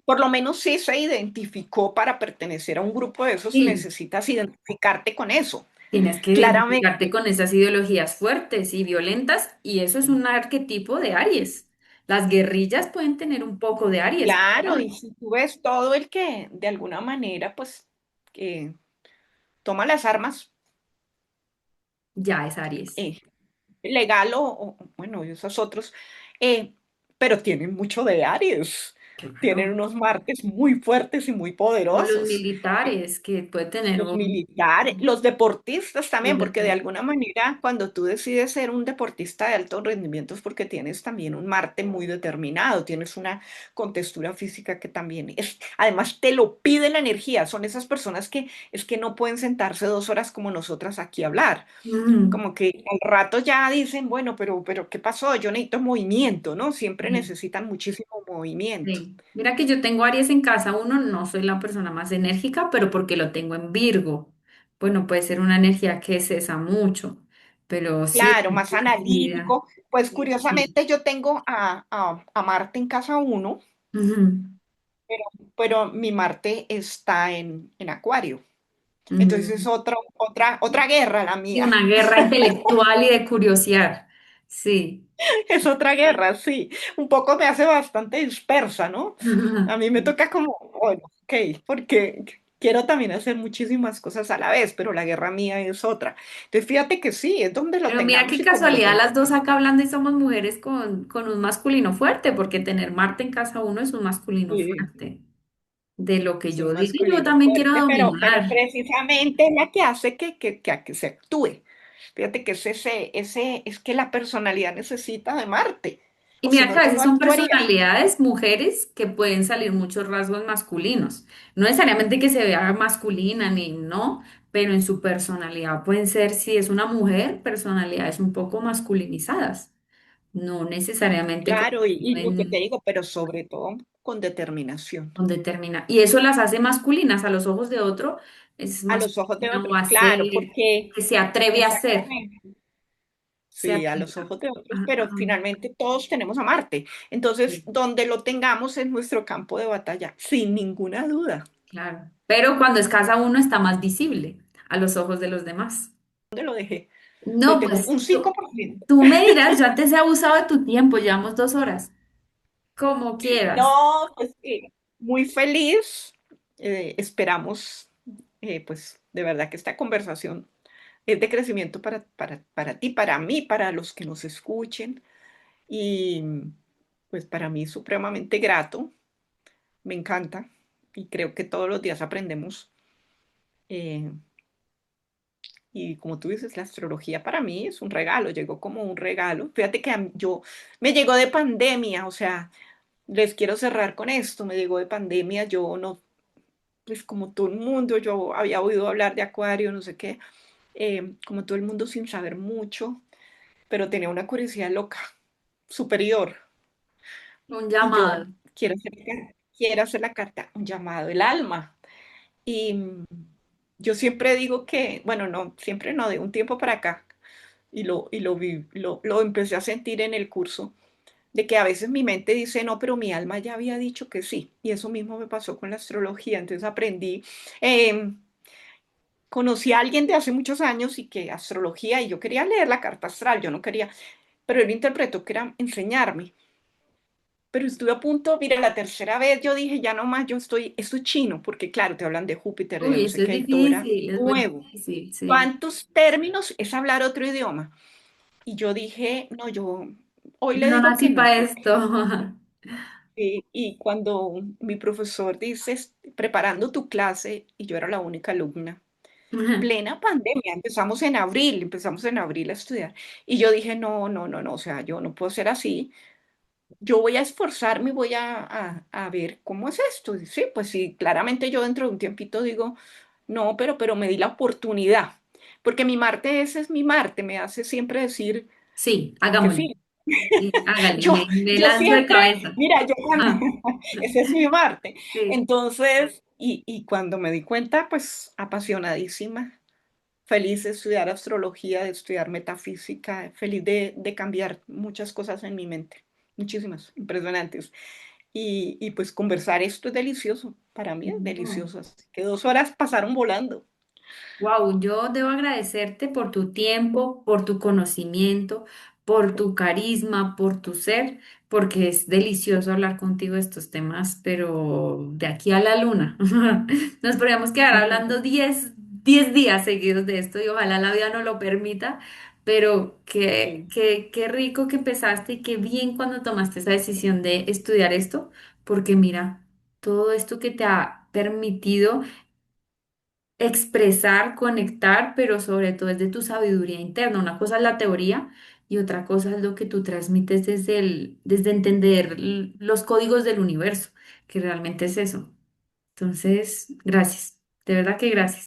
por lo menos sí se identificó para pertenecer a un grupo de esos, Sí, necesitas identificarte con eso. tienes que Claramente, identificarte con esas ideologías fuertes y violentas y eso es un arquetipo de Aries. Las guerrillas pueden tener un poco de Aries, claro, claro, y si tú ves todo el que de alguna manera, pues, eh, toma las armas, ya es Aries. eh, legal bueno, y esos otros, eh, pero tienen mucho de Aries. Tienen Claro. unos Martes muy fuertes y muy O los poderosos. militares, que puede tener Los militares, los deportistas los también, porque de deportes. alguna manera cuando tú decides ser un deportista de alto rendimiento es porque tienes también un Marte muy determinado, tienes una contextura física que también es, además te lo pide la energía, son esas personas que es que no pueden sentarse 2 horas como nosotras aquí a hablar, como que al rato ya dicen, bueno, pero ¿qué pasó? Yo necesito movimiento, ¿no? Siempre Sí. necesitan muchísimo movimiento. Sí. Mira que yo tengo Aries en casa uno, no soy la persona más enérgica, pero porque lo tengo en Virgo. Bueno, puede ser una energía que cesa mucho, pero sí, Claro, más flexibilidad. analítico. Pues Sí. curiosamente yo tengo a Marte en casa uno, Ujú, pero, pero mi Marte está en Acuario. Entonces es ujú. otra guerra la Y mía. una guerra intelectual y de curiosidad. Sí. Es otra guerra, sí. Un poco me hace bastante dispersa, ¿no? A mí me toca como, bueno, ok, porque quiero también hacer muchísimas cosas a la vez, pero la guerra mía es otra. Entonces fíjate que sí, es donde lo Pero mira tengamos qué y como lo casualidad las dos tengamos. acá hablando y somos mujeres con un masculino fuerte, porque tener Marte en casa uno es un masculino Sí. fuerte. De lo que Es un yo digo, yo masculino también quiero fuerte, pero dominar. precisamente es la que hace que se actúe. Fíjate que es que la personalidad necesita de Marte, Y o si mira que no a tú veces no son actuarías. personalidades, mujeres, que pueden salir muchos rasgos masculinos. No necesariamente que se vea masculina ni no, pero en su personalidad pueden ser, si es una mujer, personalidades un poco masculinizadas. No necesariamente como Claro, y lo que te en, digo, pero sobre todo con determinación. con determina. Y eso las hace masculinas a los ojos de otro, es A los ojos de masculina o otros, hacer, claro, porque que se atreve a hacer, exactamente, se sí, a atreve los ojos de otros, a- pero finalmente todos tenemos a Marte. Entonces, sí, donde lo tengamos es nuestro campo de batalla, sin ninguna duda. claro. Pero cuando es casa uno está más visible a los ojos de los demás. ¿Dónde lo dejé? Lo No, tengo pues un 5%. tú me dirás, yo antes he abusado de tu tiempo, llevamos 2 horas, como quieras. No, pues muy feliz. Esperamos, pues de verdad que esta conversación es de crecimiento para ti, para mí, para los que nos escuchen. Y pues para mí es supremamente grato, me encanta y creo que todos los días aprendemos. eh, y como tú dices, la astrología para mí es un regalo, llegó como un regalo. Fíjate que yo me llegó de pandemia, o sea, les quiero cerrar con esto, me llegó de pandemia, yo no, pues como todo el mundo, yo había oído hablar de Acuario, no sé qué, como todo el mundo sin saber mucho, pero tenía una curiosidad loca, superior, Un y yo llamado. quiero hacer la carta, un llamado del alma. Y yo siempre digo que, bueno, no, siempre no, de un tiempo para acá, lo empecé a sentir en el curso, de que a veces mi mente dice no, pero mi alma ya había dicho que sí. Y eso mismo me pasó con la astrología. Entonces aprendí, eh, conocí a alguien de hace muchos años y que astrología, y yo quería leer la carta astral, yo no quería, pero él interpretó que era enseñarme. Pero estuve a punto, mira, la tercera vez yo dije, ya no más, esto es chino, porque claro, te hablan de Júpiter y de Uy, no eso sé es qué, y todo era difícil, es muy nuevo. difícil, sí. ¿Cuántos términos es hablar otro idioma? Y yo dije, no, yo hoy Yo le no digo nací que no, para porque esto. y cuando mi profesor dice, preparando tu clase, y yo era la única alumna, plena pandemia, empezamos en abril a estudiar, y yo dije, no, no, no, no, o sea, yo no puedo ser así, yo voy a esforzarme y voy a ver cómo es esto. Y sí, pues sí, claramente yo dentro de un tiempito digo, no, pero me di la oportunidad, porque mi Marte, ese es mi Marte, me hace siempre decir Sí, que hagámoslo. sí. Sí, hágale, Yo, me yo lanzo de siempre, cabeza. mira, yo Ah, también, ese es mi Marte. sí. Entonces, y cuando me di cuenta, pues apasionadísima, feliz de estudiar astrología, de estudiar metafísica, feliz de cambiar muchas cosas en mi mente, muchísimas, impresionantes. Y pues conversar esto es delicioso, para mí es delicioso, así que 2 horas pasaron volando. Wow, yo debo agradecerte por tu tiempo, por tu conocimiento, por tu carisma, por tu ser, porque es delicioso hablar contigo de estos temas, pero de aquí a la luna. Nos podríamos quedar hablando 10 días seguidos de esto y ojalá la vida nos lo permita, pero Sí. qué rico que empezaste y qué bien cuando tomaste esa decisión de estudiar esto, porque mira, todo esto que te ha permitido expresar, conectar, pero sobre todo es de tu sabiduría interna. Una cosa es la teoría y otra cosa es lo que tú transmites desde entender los códigos del universo, que realmente es eso. Entonces, gracias. De verdad que gracias.